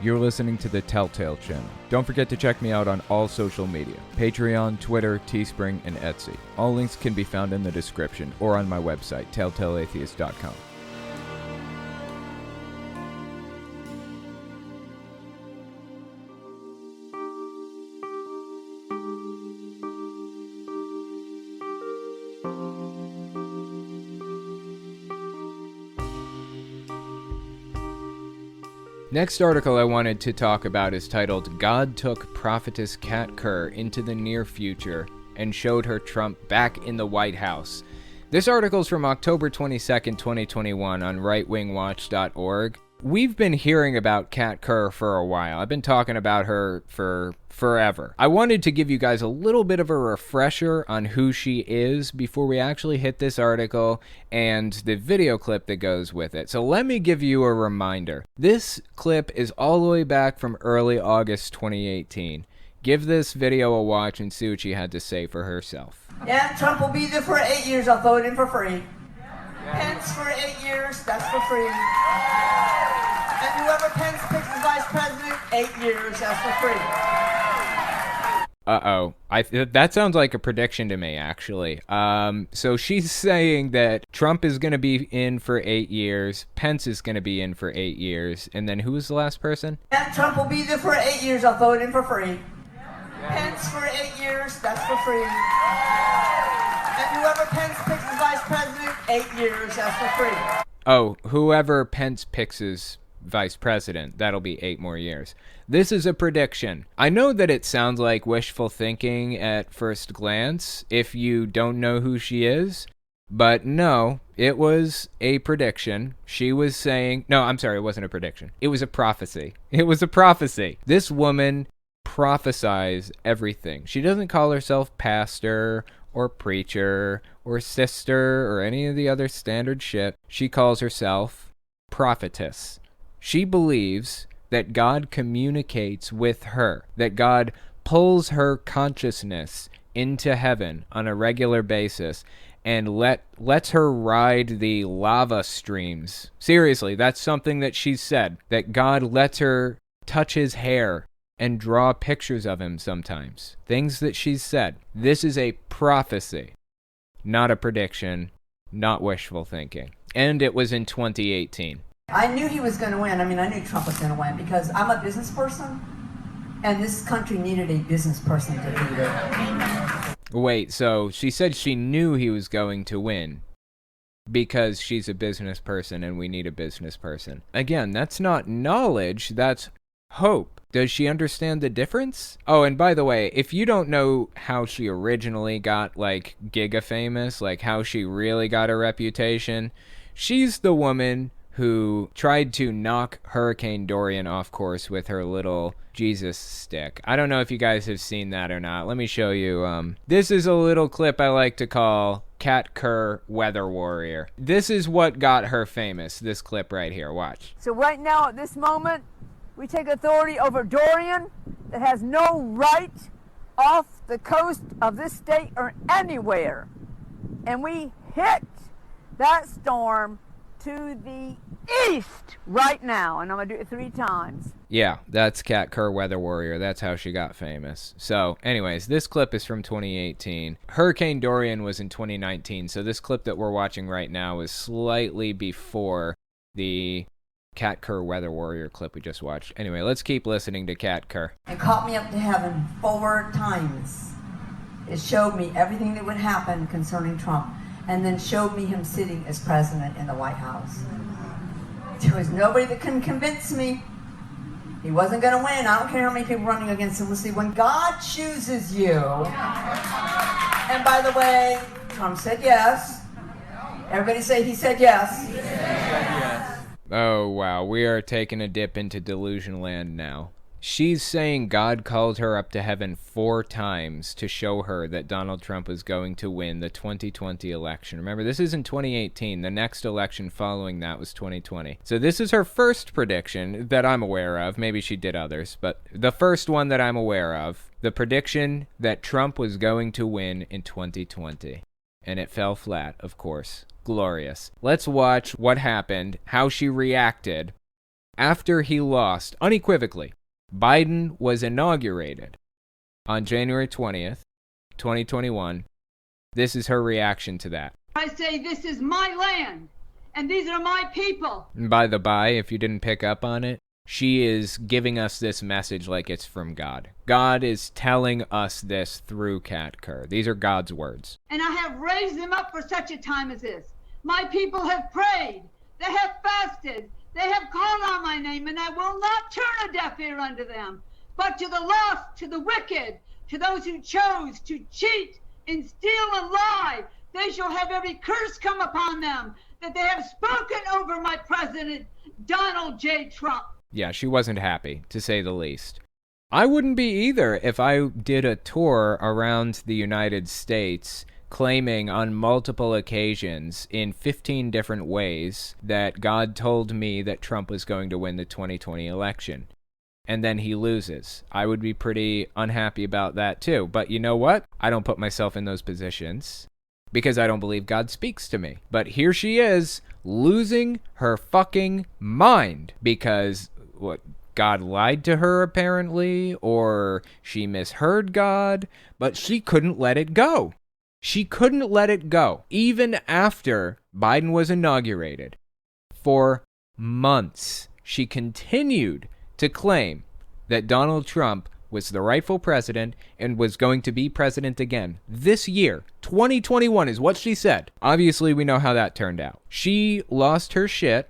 S1: You're listening to the Telltale Channel. Don't forget to check me out on all social media. Patreon, Twitter, Teespring, and Etsy. All links can be found in the description or on my website, telltaleatheist.com. Next article I wanted to talk about is titled, God Took Prophetess CANT Kerr into the Near Future and Showed Her Trump Back in the White House. This article is from October 22nd, 2021 on rightwingwatch.org. We've been hearing about CANT Kerr for a while. I've been talking about her for forever. I wanted to give you guys a little bit of a refresher on who she is before we actually hit this article and the video clip that goes with it. So let me give you a reminder. This clip is all the way back from early August 2018. Give this video a watch and see what she had to say for herself.
S11: Yeah, Trump will be there for 8 years. I'll vote in for free. Pence for 8 years, that's for free. And whoever Pence picks as vice president, 8 years, that's for free.
S1: Uh-oh. That sounds like a prediction to me, actually. So she's saying that Trump is going to be in for 8 years, Pence is going to be in for 8 years, and then who was the last person?
S11: Yeah, Trump will be there for 8 years, I'll vote in for free. Pence for 8 years, that's for free. And whoever Pence picks as vice president, 8 years, that's for free.
S1: Oh, whoever Pence picks as vice president, that'll be 8 more years. This is a prediction. I know that it sounds like wishful thinking at first glance if you don't know who she is, But no, it was a prediction. She was saying, no, I'm sorry, it wasn't a prediction. It was a prophecy. It was a prophecy. This woman prophesies everything. She doesn't call herself pastor or preacher or sister or any of the other standard shit. She calls herself prophetess. She believes that God communicates with her, that God pulls her consciousness into heaven on a regular basis and lets her ride the lava streams. Seriously, that's something that she said, that God lets her touch his hair and draw pictures of him sometimes. Things that she's said. This is a prophecy, not a prediction, not wishful thinking. And it was in 2018.
S11: I knew he was going to win. I mean, I knew Trump was going to win because I'm a business person, and this country needed a business person to lead it.
S1: Wait, so she said she knew he was going to win because she's a business person and we need a business person. Again, that's not knowledge, that's hope. Does she understand the difference? Oh, and by the way, if you don't know how she originally got, like, giga famous, like how she really got a reputation, she's the woman who tried to knock Hurricane Dorian off course with her little Jesus stick. I don't know if you guys have seen that or not. Let me show you. This is a little clip I like to call Kerr Weather Warrior. This is what got her famous, this clip right here. Watch.
S14: So right now, at this moment, we take authority over Dorian that has no right off the coast of this state or anywhere. And we hit that storm to the east right now, and I'm going to do it 3 times.
S1: Yeah, that's Kerr Weather Warrior. That's how she got famous. So, anyways, this clip is from 2018. Hurricane Dorian was in 2019, so this clip that we're watching right now is slightly before the Kerr Weather Warrior clip we just watched. Anyway, let's keep listening to Kerr.
S11: It caught me up to heaven 4 times. It showed me everything that would happen concerning Trump, and then showed me him sitting as president in the White House. There was nobody that couldn't convince me. He wasn't going to win. I don't care how many people running against him. Let's see, when God chooses you, and by the way, Trump said yes. Everybody say he said yes. He said yes.
S1: Oh, wow. We are taking a dip into delusion land now. She's saying God called her up to heaven 4 times to show her that Donald Trump was going to win the 2020 election. Remember, this is in 2018. The next election following that was 2020. So this is her first prediction that I'm aware of. Maybe she did others, but the first one that I'm aware of. The prediction that Trump was going to win in 2020. And it fell flat, of course. Glorious. Let's watch what happened, how she reacted after he lost, unequivocally. Biden was inaugurated on January 20th, 2021. This is her reaction to that.
S15: I say this is my land, and these are my people.
S1: And by the by, if you didn't pick up on it, she is giving us this message like it's from God. God is telling us this through Kerr. These are God's words.
S15: And I have raised them up for such a time as this. My people have prayed. They have fasted. They have called on my name, and I will not turn a deaf ear unto them. But to the lost, to the wicked, to those who chose to cheat and steal and lie, they shall have every curse come upon them that they have spoken over my president, Donald J. Trump.
S1: Yeah, she wasn't happy, to say the least. I wouldn't be either if I did a tour around the United States claiming on multiple occasions in 15 different ways that God told me that Trump was going to win the 2020 election. And then he loses. I would be pretty unhappy about that too. But you know what? I don't put myself in those positions because I don't believe God speaks to me. But here she is losing her fucking mind because what? God lied to her apparently, or she misheard God, but she couldn't let it go. She couldn't let it go, even after Biden was inaugurated. For months, she continued to claim that Donald Trump was the rightful president and was going to be president again. This year, 2021 is what she said. Obviously, we know how that turned out. She lost her shit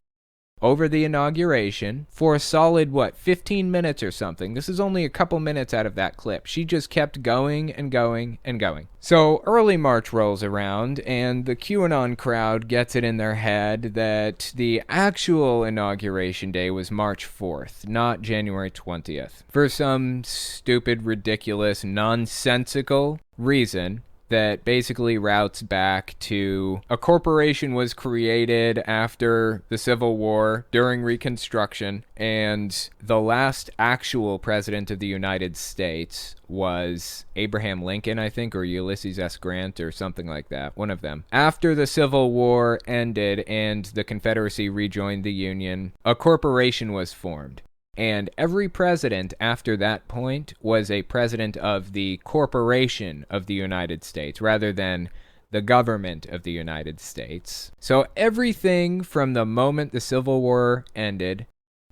S1: over the inauguration for a solid, 15 minutes or something. This is only a couple minutes out of that clip. She just kept going and going and going. So early March rolls around, and the QAnon crowd gets it in their head that the actual inauguration day was March 4th, not January 20th. For some stupid, ridiculous, nonsensical reason that basically routes back to a corporation was created after the Civil War during Reconstruction, and the last actual president of the United States was Abraham Lincoln, I think, or Ulysses S. Grant, or something like that, one of them. After the Civil War ended and the Confederacy rejoined the Union, a corporation was formed. And every president after that point was a president of the corporation of the United States rather than the government of the United States. So everything from the moment the Civil War ended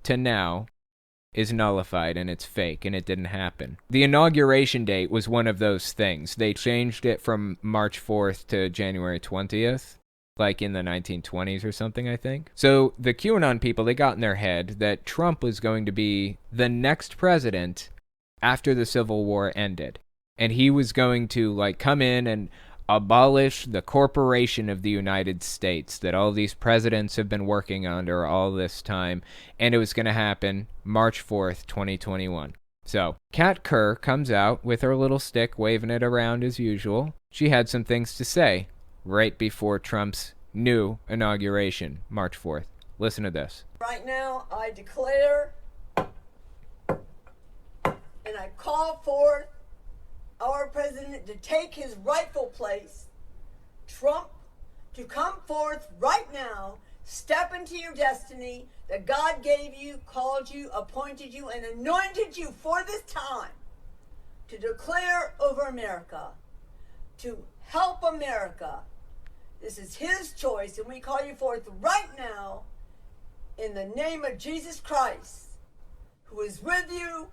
S1: to now is nullified and it's fake and it didn't happen. The inauguration date was one of those things. They changed it from March 4th to January 20th. Like in the 1920s or something, I think. So the QAnon people, they got in their head that Trump was going to be the next president after the Civil War ended. And he was going to come in and abolish the corporation of the United States that all these presidents have been working under all this time. And it was going to happen March 4th, 2021. So Kerr comes out with her little stick, waving it around as usual. She had some things to say right before Trump's new inauguration, March 4th. Listen to this.
S16: Right now, I declare and I call forth our president to take his rightful place. Trump, to come forth right now, step into your destiny that God gave you, called you, appointed you, and anointed you for this time to declare over America, to help America. This is his choice, and we call you forth right now in the name of Jesus Christ, who is with you,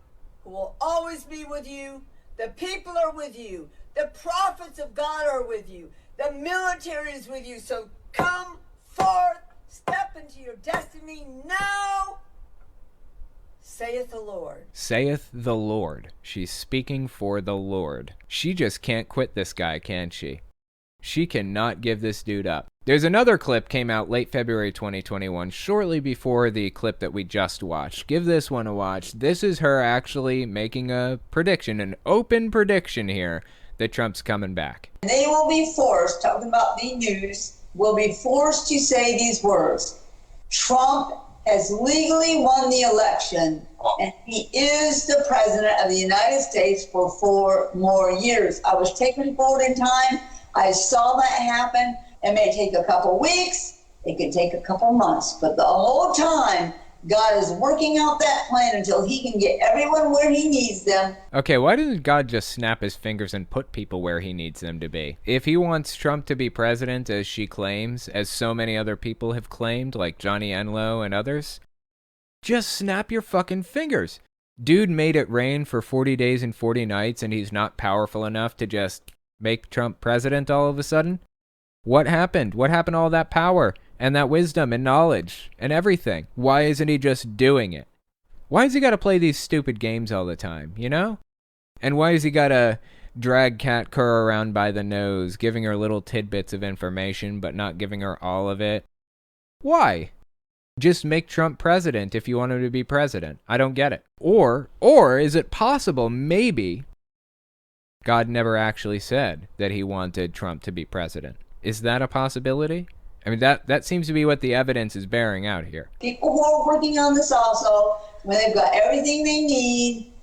S16: who will always be with you. The people are with you. The prophets of God are with you. The military is with you. So come forth, step into your destiny now, saith the Lord.
S1: Saith the Lord. She's speaking for the Lord. She just can't quit this guy, can she? She cannot give this dude up. There's another clip came out late February 2021, shortly before the clip that we just watched. Give this one a watch. This is her actually making a prediction, an open prediction here, that Trump's coming back.
S17: They will be forced, talking about the news, will be forced to say these words. Trump has legally won the election, and he is the president of the United States for 4 more years. I was taken forward in time. I saw that happen. It may take a couple weeks. It could take a couple months. But the whole time, God is working out that plan until he can get everyone where he needs them.
S1: Okay, why doesn't God just snap his fingers and put people where he needs them to be? If he wants Trump to be president, as she claims, as so many other people have claimed, like Johnny Enlow and others, just snap your fucking fingers. Dude made it rain for 40 days and 40 nights, and he's not powerful enough to just make Trump president all of a sudden? What happened? What happened to all that power and that wisdom and knowledge and everything? Why isn't he just doing it? Why has he got to play these stupid games all the time, you know? And why has he got to drag Kerr around by the nose, giving her little tidbits of information but not giving her all of it? Why? Just make Trump president if you want him to be president. I don't get it. Or is it possible maybe God never actually said that he wanted Trump to be president? Is that a possibility? I mean, that seems to be what the evidence is bearing out here.
S17: People who are working on this also, when they've got everything they need,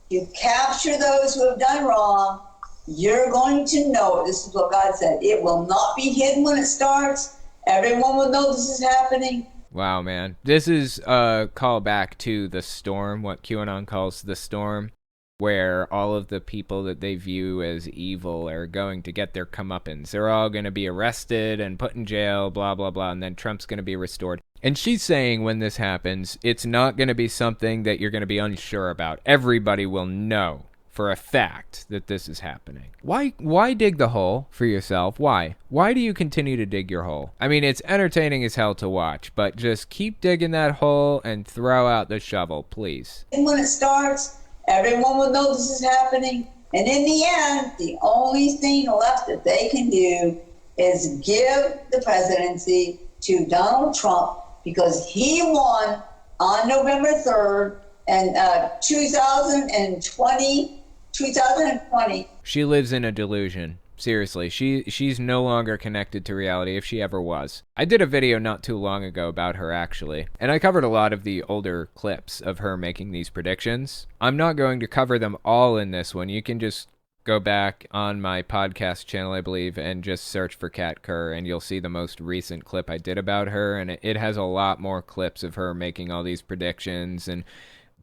S17: you capture those who have done wrong, you're going to know it. This is what God said. It will not be hidden when it starts. Everyone will know this is happening.
S1: Wow, man. This is a callback to the storm, what QAnon calls the storm, where all of the people that they view as evil are going to get their comeuppance. They're all going to be arrested and put in jail, blah, blah, blah, and then Trump's going to be restored. And she's saying when this happens, it's not going to be something that you're going to be unsure about. Everybody will know for a fact that this is happening. Why dig the hole for yourself? Why do you continue to dig your hole? I mean, it's entertaining as hell to watch, but just keep digging that hole and throw out the shovel, please.
S17: And when it starts, everyone will know this is happening. And in the end, the only thing left that they can do is give the presidency to Donald Trump, because he won on November 3rd and 2020.
S1: She lives in a delusion. Seriously, she's no longer connected to reality, if she ever was. I did a video not too long ago about her, actually, and I covered a lot of the older clips of her making these predictions. I'm not going to cover them all in this one. You can just go back on my podcast channel, I believe, and just search for Kat Kerr, and you'll see the most recent clip I did about her, and it has a lot more clips of her making all these predictions and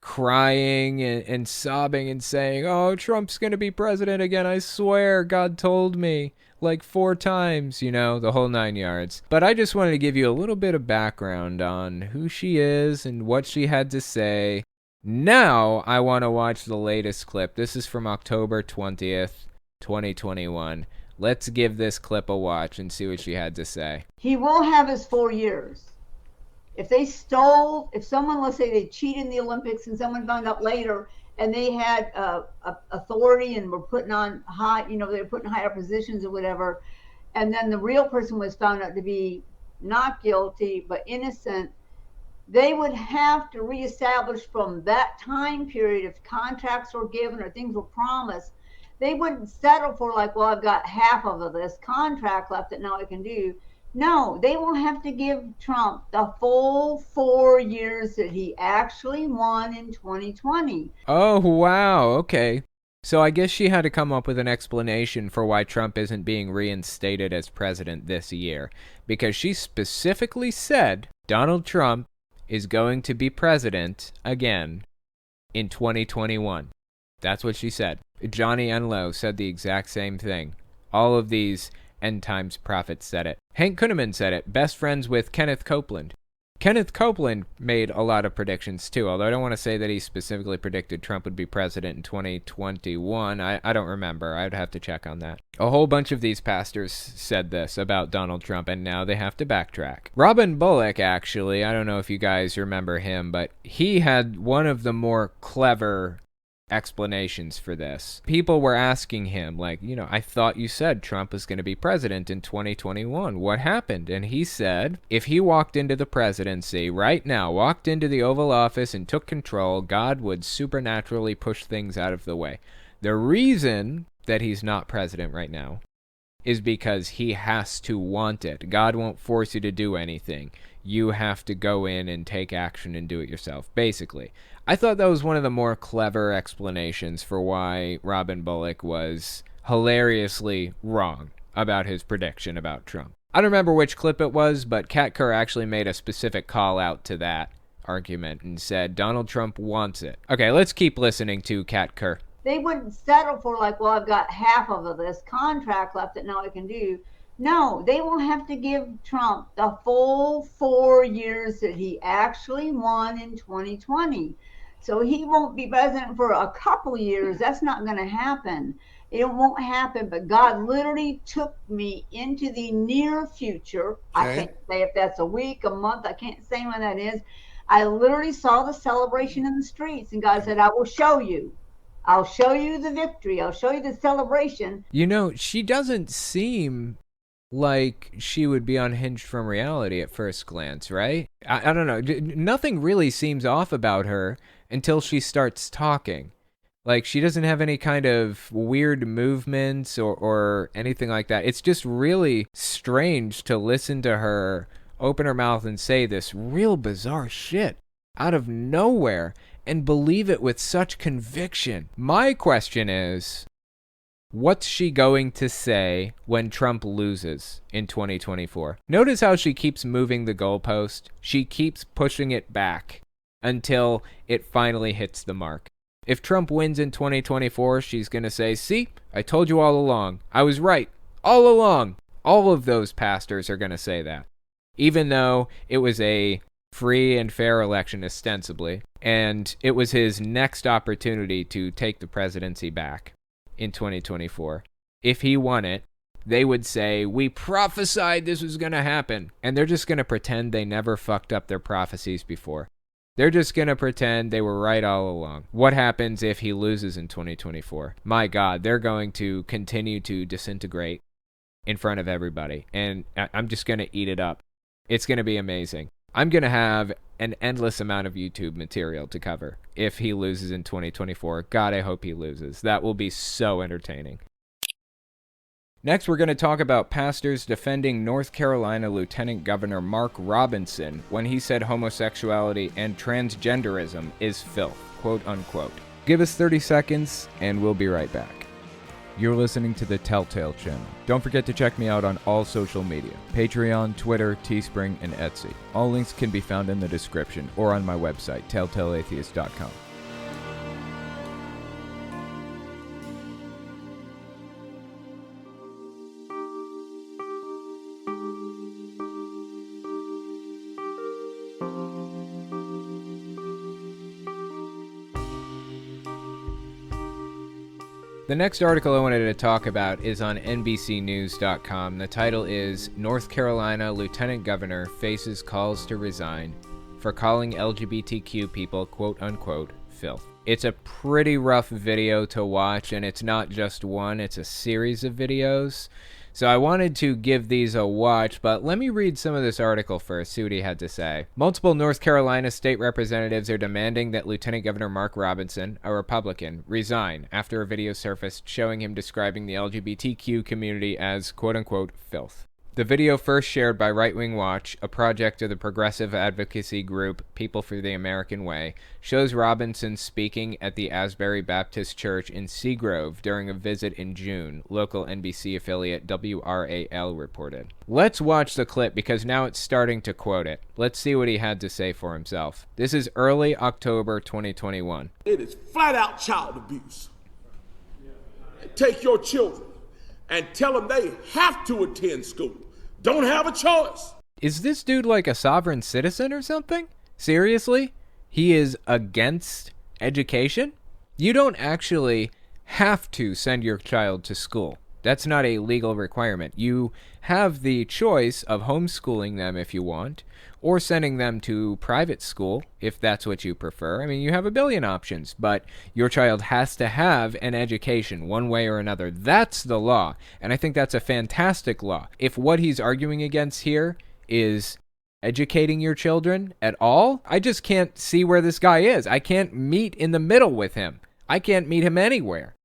S1: crying and sobbing and saying, oh, Trump's gonna be president again, I swear, God told me, like 4 times, you know, the whole 9 yards. But I just wanted to give you a little bit of background on who she is and what she had to say. Now I want to watch the latest clip. This is from October 20th, 2021. Let's give this clip a watch and see what she had to say.
S15: He will have his 4 years. If someone, let's say they cheated in the Olympics and someone found out later and they had authority and were putting on high, they were put in higher positions or whatever, and then the real person was found out to be not guilty but innocent, they would have to reestablish from that time period if contracts were given or things were promised. They wouldn't settle for like, well, I've got half of this contract left that now I can do. No, they will have to give Trump the full 4 years that he actually won in 2020.
S1: Oh, wow. Okay. So I guess she had to come up with an explanation for why Trump isn't being reinstated as president this year, because she specifically said Donald Trump is going to be president again in 2021. That's what she said. Johnny Enlow said the exact same thing. All of these end times prophets said it. Hank Kunneman said it, best friends with Kenneth Copeland. Kenneth Copeland made a lot of predictions too, although I don't want to say that he specifically predicted Trump would be president in 2021. I don't remember. I would have to check on that. A whole bunch of these pastors said this about Donald Trump, and now they have to backtrack. Robin Bullock, actually, I don't know if you guys remember him, but he had one of the more clever explanations for this. People were asking him, like, I thought you said Trump was going to be president in 2021. What happened? And he said, if he walked into the presidency right now, walked into the Oval Office and took control, God would supernaturally push things out of the way. The reason that he's not president right now is because he has to want it. God won't force you to do anything. You have to go in and take action and do it yourself, basically. I thought that was one of the more clever explanations for why Robin Bullock was hilariously wrong about his prediction about Trump. I don't remember which clip it was, but Kat Kerr actually made a specific call out to that argument and said Donald Trump wants it. Okay, let's keep listening to Kat Kerr.
S15: They wouldn't settle for like, well, I've got half of this contract left that now I can do. No, they will have to give Trump the full 4 years that he actually won in 2020. So he won't be president for a couple years. That's not going to happen. It won't happen. But God literally took me into the near future. Okay. I can't say if that's a week, a month. I can't say when that is. I literally saw the celebration in the streets. And God said, I will show you. I'll show you the victory. I'll show you the celebration.
S1: She doesn't seem like she would be unhinged from reality at first glance, right? I don't know. Nothing really seems off about her until she starts talking. Like, she doesn't have any kind of weird movements or anything like that. It's just really strange to listen to her open her mouth and say this real bizarre shit out of nowhere and believe it with such conviction. My question is, what's she going to say when Trump loses in 2024? Notice how she keeps moving the goalpost. She keeps pushing it back until it finally hits the mark. If Trump wins in 2024, she's going to say, see, I told you all along. I was right. All along. All of those pastors are going to say that. Even though it was a free and fair election ostensibly, and it was his next opportunity to take the presidency back in 2024. If he won it, they would say, we prophesied this was going to happen, and they're just going to pretend they never fucked up their prophecies before. They're just going to pretend they were right all along. What happens if he loses in 2024? My God, they're going to continue to disintegrate in front of everybody, and I'm just going to eat it up. It's going to be amazing. I'm going to have an endless amount of YouTube material to cover if he loses in 2024. God, I hope he loses. That will be so entertaining. Next, we're going to talk about pastors defending North Carolina Lieutenant Governor Mark Robinson when he said homosexuality and transgenderism is filth, quote unquote. Give us 30 seconds and we'll be right back. You're listening to the Telltale Channel. Don't forget to check me out on all social media: Patreon, Twitter, Teespring, and Etsy. All links can be found in the description or on my website, telltaleatheist.com. The next article I wanted to talk about is on NBCnews.com. The title is North Carolina Lieutenant Governor Faces Calls to Resign for Calling LGBTQ People, quote-unquote, filth. It's a pretty rough video to watch, and it's not just one, it's a series of videos. So I wanted to give these a watch, but let me read some of this article first, see what he had to say. Multiple North Carolina state representatives are demanding that Lieutenant Governor Mark Robinson, a Republican, resign after a video surfaced showing him describing the LGBTQ community as quote-unquote filth. The video, first shared by Right Wing Watch, a project of the progressive advocacy group People for the American Way, shows Robinson speaking at the Asbury Baptist Church in Seagrove during a visit in June, local NBC affiliate WRAL reported. Let's watch the clip because now it's starting to quote it. Let's see what he had to say for himself. This is early October 2021.
S18: It is flat-out child abuse. Take your children and tell them they have to attend school. Don't have a choice.
S1: Is this dude like a sovereign citizen or something? Seriously? He is against education? You don't actually have to send your child to school. That's not a legal requirement. You have the choice of homeschooling them if you want, or sending them to private school if that's what you prefer. I mean, you have a billion options, but your child has to have an education one way or another. That's the law, and I think that's a fantastic law. If what he's arguing against here is educating your children at all, I just can't see where this guy is. I can't meet in the middle with him. I can't meet him anywhere.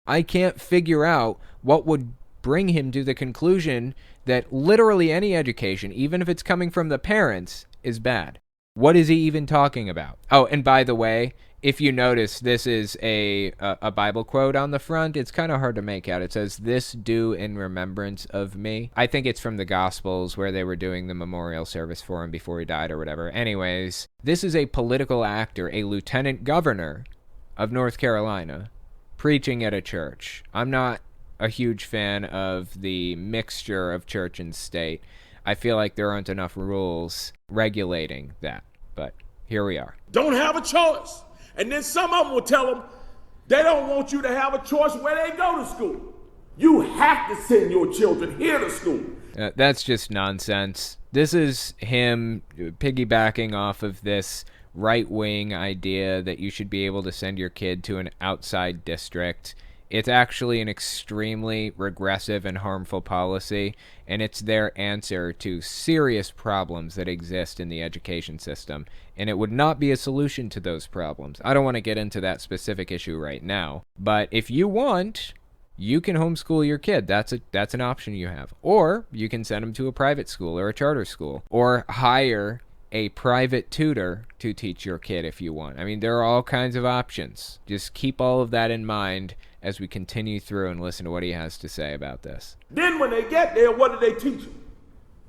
S1: I can't figure out what would bring him to the conclusion that literally any education, even if it's coming from the parents, is bad. What is he even talking about? Oh, and by the way, if you notice, this is a Bible quote on the front. It's kind of hard to make out. It says, "This do in remembrance of me." I think it's from the Gospels where they were doing the memorial service for him before he died or whatever. Anyways, this is a political actor, a lieutenant governor of North Carolina, preaching at a church. I'm not a huge fan of the mixture of church and state. I feel like there aren't enough rules regulating that, but here we are.
S18: Don't have a choice. And then some of them will tell them they don't want you to have a choice where they go to school. You have to send your children here to school.
S1: That's just nonsense. This is him piggybacking off of this right-wing idea that you should be able to send your kid to an outside district. It's actually an extremely regressive and harmful policy, and it's their answer to serious problems that exist in the education system, and it would not be a solution to those problems. I don't want to get into that specific issue right now, but if you want, you can homeschool your kid. That's an option you have. Or you can send them to a private school or a charter school, or hire a private tutor to teach your kid if you want. I mean, there are all kinds of options. Just keep all of that in mind as we continue through and listen to what he has to say about this.
S18: Then when they get there, what do they teach them?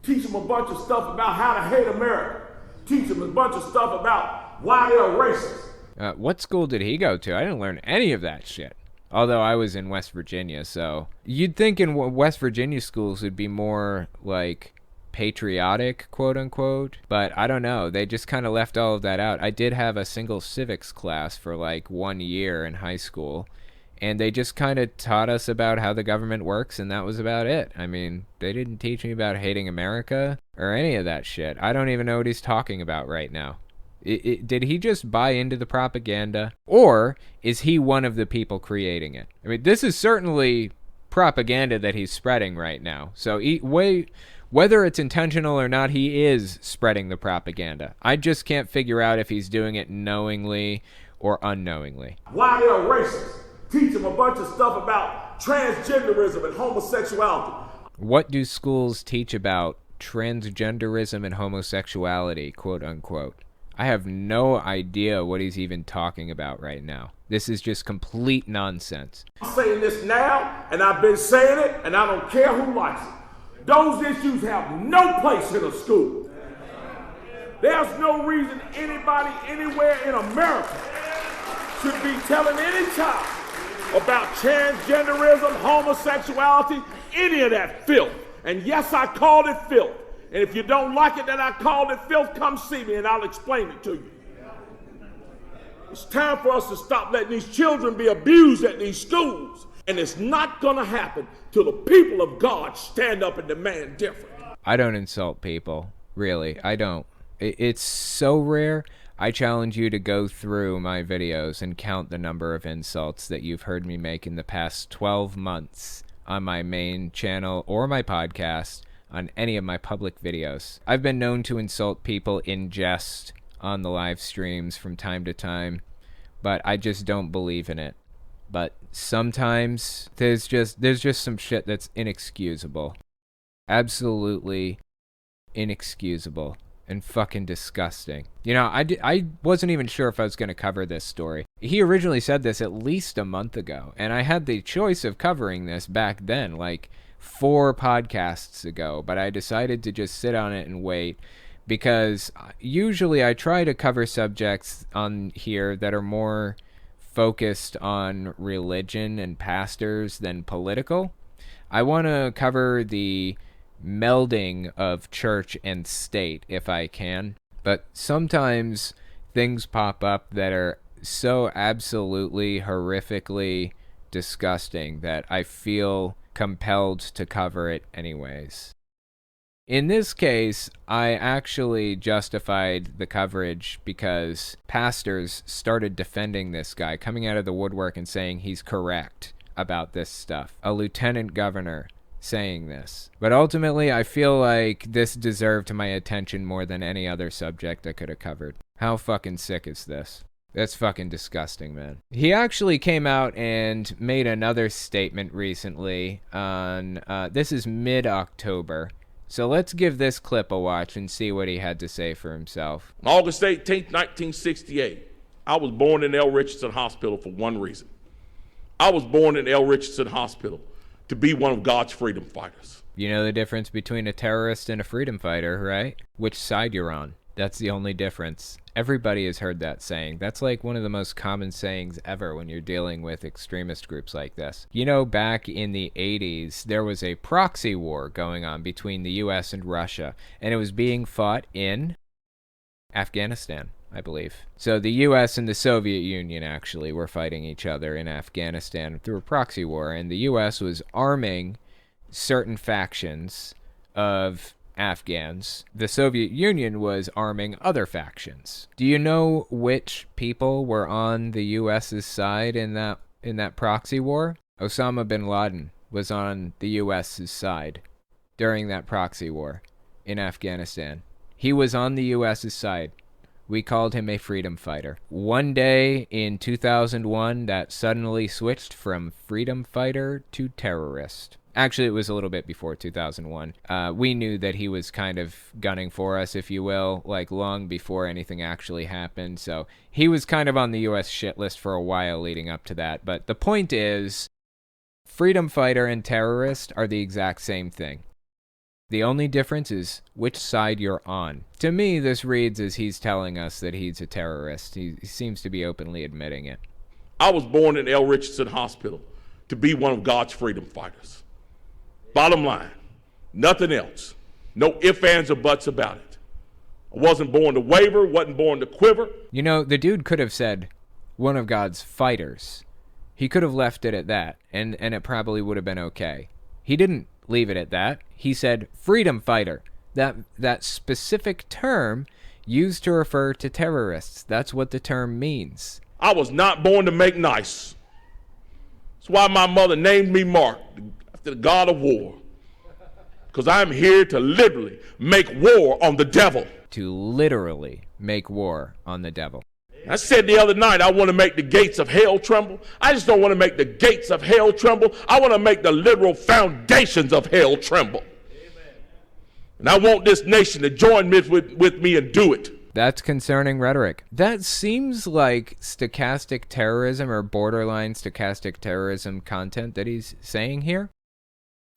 S18: Teach them a bunch of stuff about how to hate America. Teach them a bunch of stuff about why they're racist.
S1: What school did he go to? I didn't learn any of that shit. Although I was in West Virginia, so you'd think in West Virginia schools would be more like patriotic, quote unquote, but I don't know. They just kind of left all of that out. I did have a single civics class for like 1 year in high school, and they just kind of taught us about how the government works, and that was about it. I mean, they didn't teach me about hating America or any of that shit. I don't even know what he's talking about right now. Did he just buy into the propaganda, or is he one of the people creating it? I mean, this is certainly propaganda that he's spreading right now. So whether it's intentional or not, he is spreading the propaganda. I just can't figure out if he's doing it knowingly or unknowingly.
S18: Why they're racist. Teach them a bunch of stuff about transgenderism and homosexuality.
S1: What do schools teach about transgenderism and homosexuality, quote unquote? I have no idea what he's even talking about right now. This is just complete nonsense.
S18: I'm saying this now, and I've been saying it, and I don't care who likes it. Those issues have no place in a school. There's no reason anybody anywhere in America should be telling any child about transgenderism, homosexuality, any of that filth. And yes, I called it filth. And if you don't like it that I called it filth, come see me and I'll explain it to you. It's time for us to stop letting these children be abused at these schools. And it's not going to happen till the people of God stand up and demand different.
S1: I don't insult people. Really, I don't. It's so rare. I challenge you to go through my videos and count the number of insults that you've heard me make in the past 12 months on my main channel or my podcast, on any of my public videos. I've been known to insult people in jest on the live streams from time to time, but I just don't believe in it. But sometimes there's just some shit that's inexcusable. Absolutely inexcusable and fucking disgusting. You know, I wasn't even sure if I was going to cover this story. He originally said this at least a month ago, and I had the choice of covering this back then, like 4 podcasts ago, but I decided to just sit on it and wait, because usually I try to cover subjects on here that are more focused on religion and pastors than political. I want to cover the melding of church and state if I can, but sometimes things pop up that are so absolutely horrifically disgusting that I feel compelled to cover it anyways. In this case, I actually justified the coverage because pastors started defending this guy, coming out of the woodwork and saying he's correct about this stuff. A lieutenant governor saying this. But ultimately, I feel like this deserved my attention more than any other subject I could have covered. How fucking sick is this? That's fucking disgusting, man. He actually came out and made another statement recently on, this is mid-October. So let's give this clip a watch and see what he had to say for himself.
S18: August 18th, 1968, I was born in L. Richardson Hospital for one reason. I was born in L. Richardson Hospital to be one of God's freedom fighters.
S1: You know the difference between a terrorist and a freedom fighter, right? Which side you're on. That's the only difference. Everybody has heard that saying. That's like one of the most common sayings ever when you're dealing with extremist groups like this. You know, back in the 80s, there was a proxy war going on between the US and Russia, and it was being fought in Afghanistan, I believe. So the US and the Soviet Union actually were fighting each other in Afghanistan through a proxy war, and the US was arming certain factions of Afghans. The Soviet Union was arming other factions. Do you know which people were on the US's side in that proxy war? Osama bin Laden was on the US's side during that proxy war in Afghanistan. He was on the US's side. We called him a freedom fighter. One day in 2001, that suddenly switched from freedom fighter to terrorist. Actually, it was a little bit before 2001. We knew that he was kind of gunning for us, if you will, like long before anything actually happened. So he was kind of on the U.S. shit list for a while leading up to that. But the point is, freedom fighter and terrorist are the exact same thing. The only difference is which side you're on. To me, this reads as he's telling us that he's a terrorist. He seems to be openly admitting it.
S18: I was born in L. Richardson Hospital to be one of God's freedom fighters. Bottom line, nothing else. No ifs, ands, or buts about it. I wasn't born to waver, wasn't born to quiver.
S1: You know, the dude could have said one of God's fighters. He could have left it at that, and it probably would have been okay. He didn't leave it at that. He said freedom fighter. That specific term used to refer to terrorists. That's what the term means.
S18: I was not born to make nice. That's why my mother named me Mark, after the God of war. Because I'm here to literally make war on the devil.
S1: To literally make war on the devil.
S18: I said the other night, I want to make the gates of hell tremble. I just don't want to make the gates of hell tremble. I want to make the literal foundations of hell tremble. Amen. And I want this nation to join with me and do it.
S1: That's concerning rhetoric. That seems like stochastic terrorism or borderline stochastic terrorism content that he's saying here.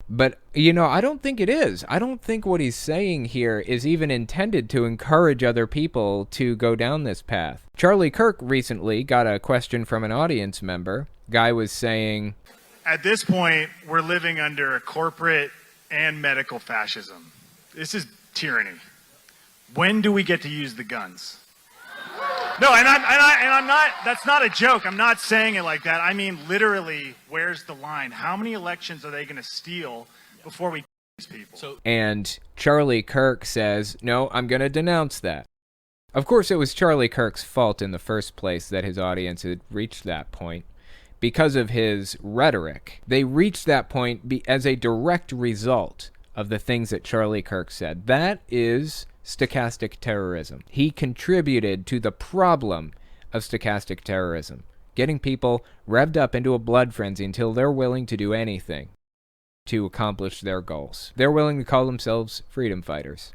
S1: But, you know, I don't think it is. I don't think what he's saying here is even intended to encourage other people to go down this path. Charlie Kirk recently got a question from an audience member. Guy was saying,
S2: at this point, we're living under corporate and medical fascism. This is tyranny. When do we get to use the guns? No, and I'm not, that's not a joke. I'm not saying it like that. I mean, literally, where's the line? How many elections are they going to steal before we these people?
S1: And Charlie Kirk says, no, I'm going to denounce that. Of course, it was Charlie Kirk's fault in the first place that his audience had reached that point. Because of his rhetoric, they reached that point as a direct result of the things that Charlie Kirk said. That is stochastic terrorism. He contributed to the problem of stochastic terrorism, getting people revved up into a blood frenzy until they're willing to do anything to accomplish their goals. They're willing to call themselves freedom fighters.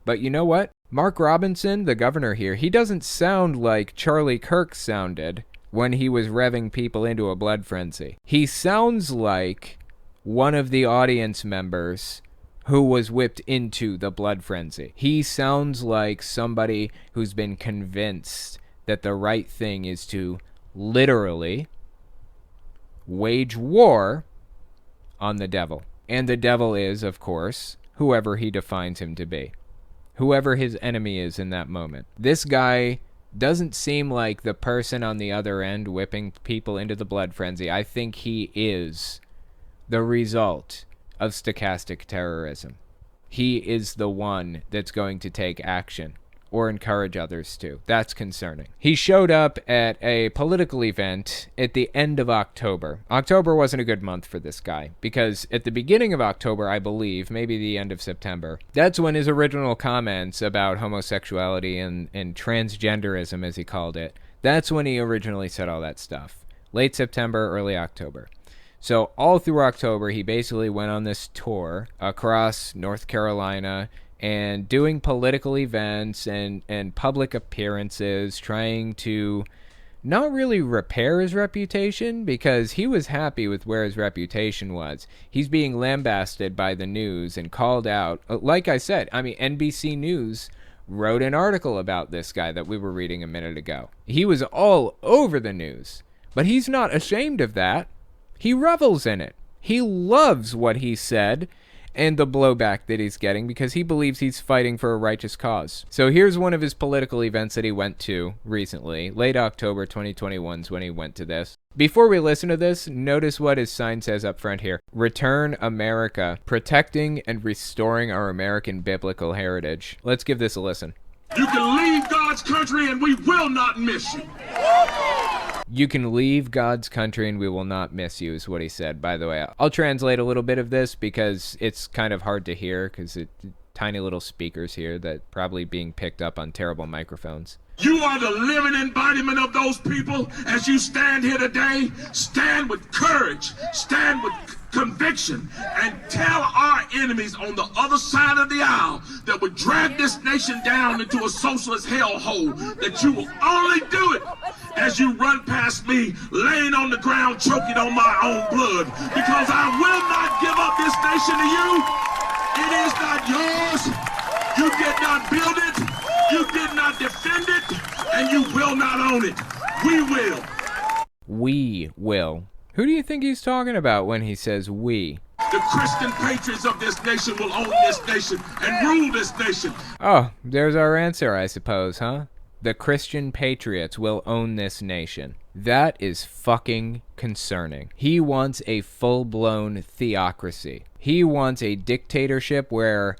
S1: But you know what? Mark Robinson, the governor here, he doesn't sound like Charlie Kirk sounded when he was revving people into a blood frenzy. He sounds like one of the audience members who was whipped into the blood frenzy. He sounds like somebody who's been convinced that the right thing is to literally wage war on the devil. And the devil is, of course, whoever he defines him to be. Whoever his enemy is in that moment. This guy doesn't seem like the person on the other end whipping people into the blood frenzy. I think he is the result of stochastic terrorism. He is the one that's going to take action or encourage others to. That's concerning. He showed up at a political event at the end of October. October wasn't a good month for this guy because at the beginning of October, I believe, maybe the end of September, that's when his original comments about homosexuality and transgenderism, as he called it, that's when he originally said all that stuff. Late September, early October. So all through October, he basically went on this tour across North Carolina and doing political events and public appearances, trying to not really repair his reputation because he was happy with where his reputation was. He's being lambasted by the news and called out. Like I said, I mean, NBC News wrote an article about this guy that we were reading a minute ago. He was all over the news, but he's not ashamed of that. He revels in it. He loves what he said and the blowback that he's getting because he believes he's fighting for a righteous cause. So here's one of his political events that he went to recently. Late October 2021 is when he went to this. Before we listen to this, notice what his sign says up front here. Return America, protecting and restoring our American biblical heritage. Let's give this a listen.
S18: You can leave God's country and we will not miss you.
S1: You can leave God's country and we will not miss you, is what he said, by the way. I'll translate a little bit of this because it's kind of hard to hear because tiny little speakers here that probably being picked up on terrible microphones.
S18: You are the living embodiment of those people. As you stand here today, stand with courage, stand with conviction, and tell our enemies on the other side of the aisle that would drag this nation down into a socialist hellhole that you will only do it as you run past me, laying on the ground, choking on my own blood, because I will not give up this nation to you. It is not yours. You did not build it. You did not defend it, and you will not own it. We will.
S1: We will. Who do you think he's talking about when he says we?
S18: The Christian patriots of this nation will own this nation and rule this nation.
S1: Oh, there's our answer, I suppose, huh? The Christian patriots will own this nation. That is fucking concerning. He wants a full-blown theocracy. He wants a dictatorship where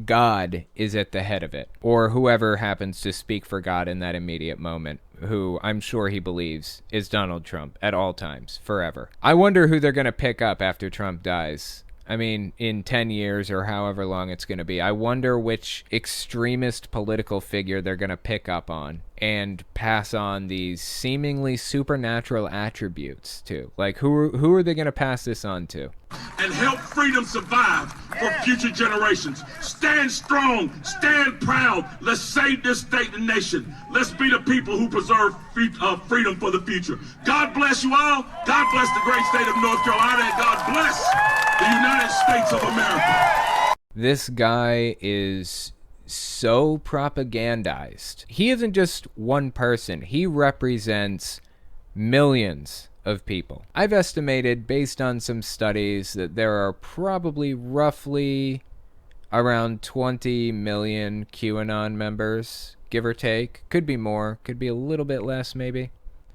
S1: God is at the head of it, or whoever happens to speak for God in that immediate moment, who I'm sure he believes is Donald Trump at all times, forever. I wonder who they're going to pick up after Trump dies. I mean, in 10 years or however long it's going to be. I wonder which extremist political figure they're going to pick up on and pass on these seemingly supernatural attributes to. Like, who are they going to pass this on to?
S18: And help freedom survive for future generations. Stand strong, stand proud. Let's save this state and nation. Let's be the people who preserve freedom for the future. God bless you all. God bless the great state of North Carolina, and God bless the United States of America.
S1: This guy is so propagandized. He isn't just one person. He represents millions of people. I've estimated, based on some studies, that there are probably roughly around 20 million QAnon members, give or take. Could be more, could be a little bit less maybe.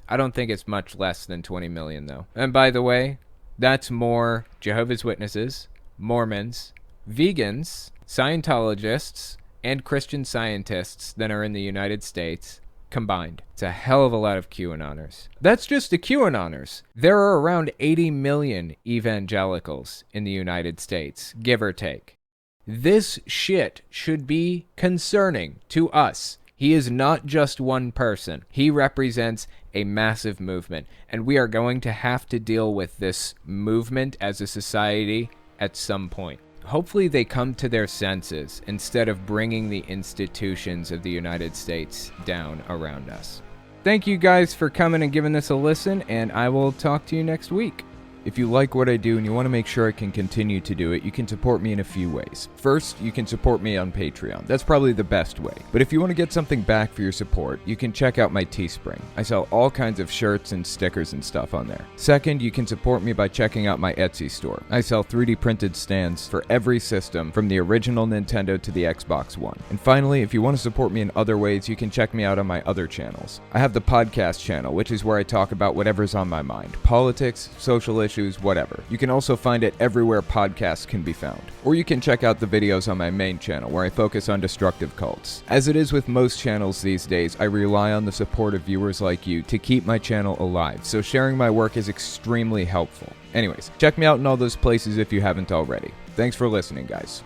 S1: I don't think it's much less than 20 million though. And by the way, that's more Jehovah's Witnesses, Mormons, vegans, Scientologists, and Christian Scientists than are in the United States combined. It's a hell of a lot of QAnoners. That's just the QAnoners. There are around 80 million evangelicals in the United States, give or take. This shit should be concerning to us. He is not just one person. He represents a massive movement, and we are going to have to deal with this movement as a society at some point. Hopefully they come to their senses instead of bringing the institutions of the United States down around us. Thank you guys for coming and giving this a listen, and I will talk to you next week. If you like what I do and you want to make sure I can continue to do it, you can support me in a few ways. First, you can support me on Patreon. That's probably the best way. But if you want to get something back for your support, you can check out my Teespring. I sell all kinds of shirts and stickers and stuff on there. Second, you can support me by checking out my Etsy store. I sell 3D printed stands for every system, from the original Nintendo to the Xbox One. And finally, if you want to support me in other ways, you can check me out on my other channels. I have the podcast channel, which is where I talk about whatever's on my mind. Politics, social issues, whatever. You can also find it everywhere podcasts can be found. Or you can check out the videos on my main channel, where I focus on destructive cults. As it is with most channels these days, I rely on the support of viewers like you to keep my channel alive, so sharing my work is extremely helpful. Anyways, check me out in all those places if you haven't already. Thanks for listening, guys.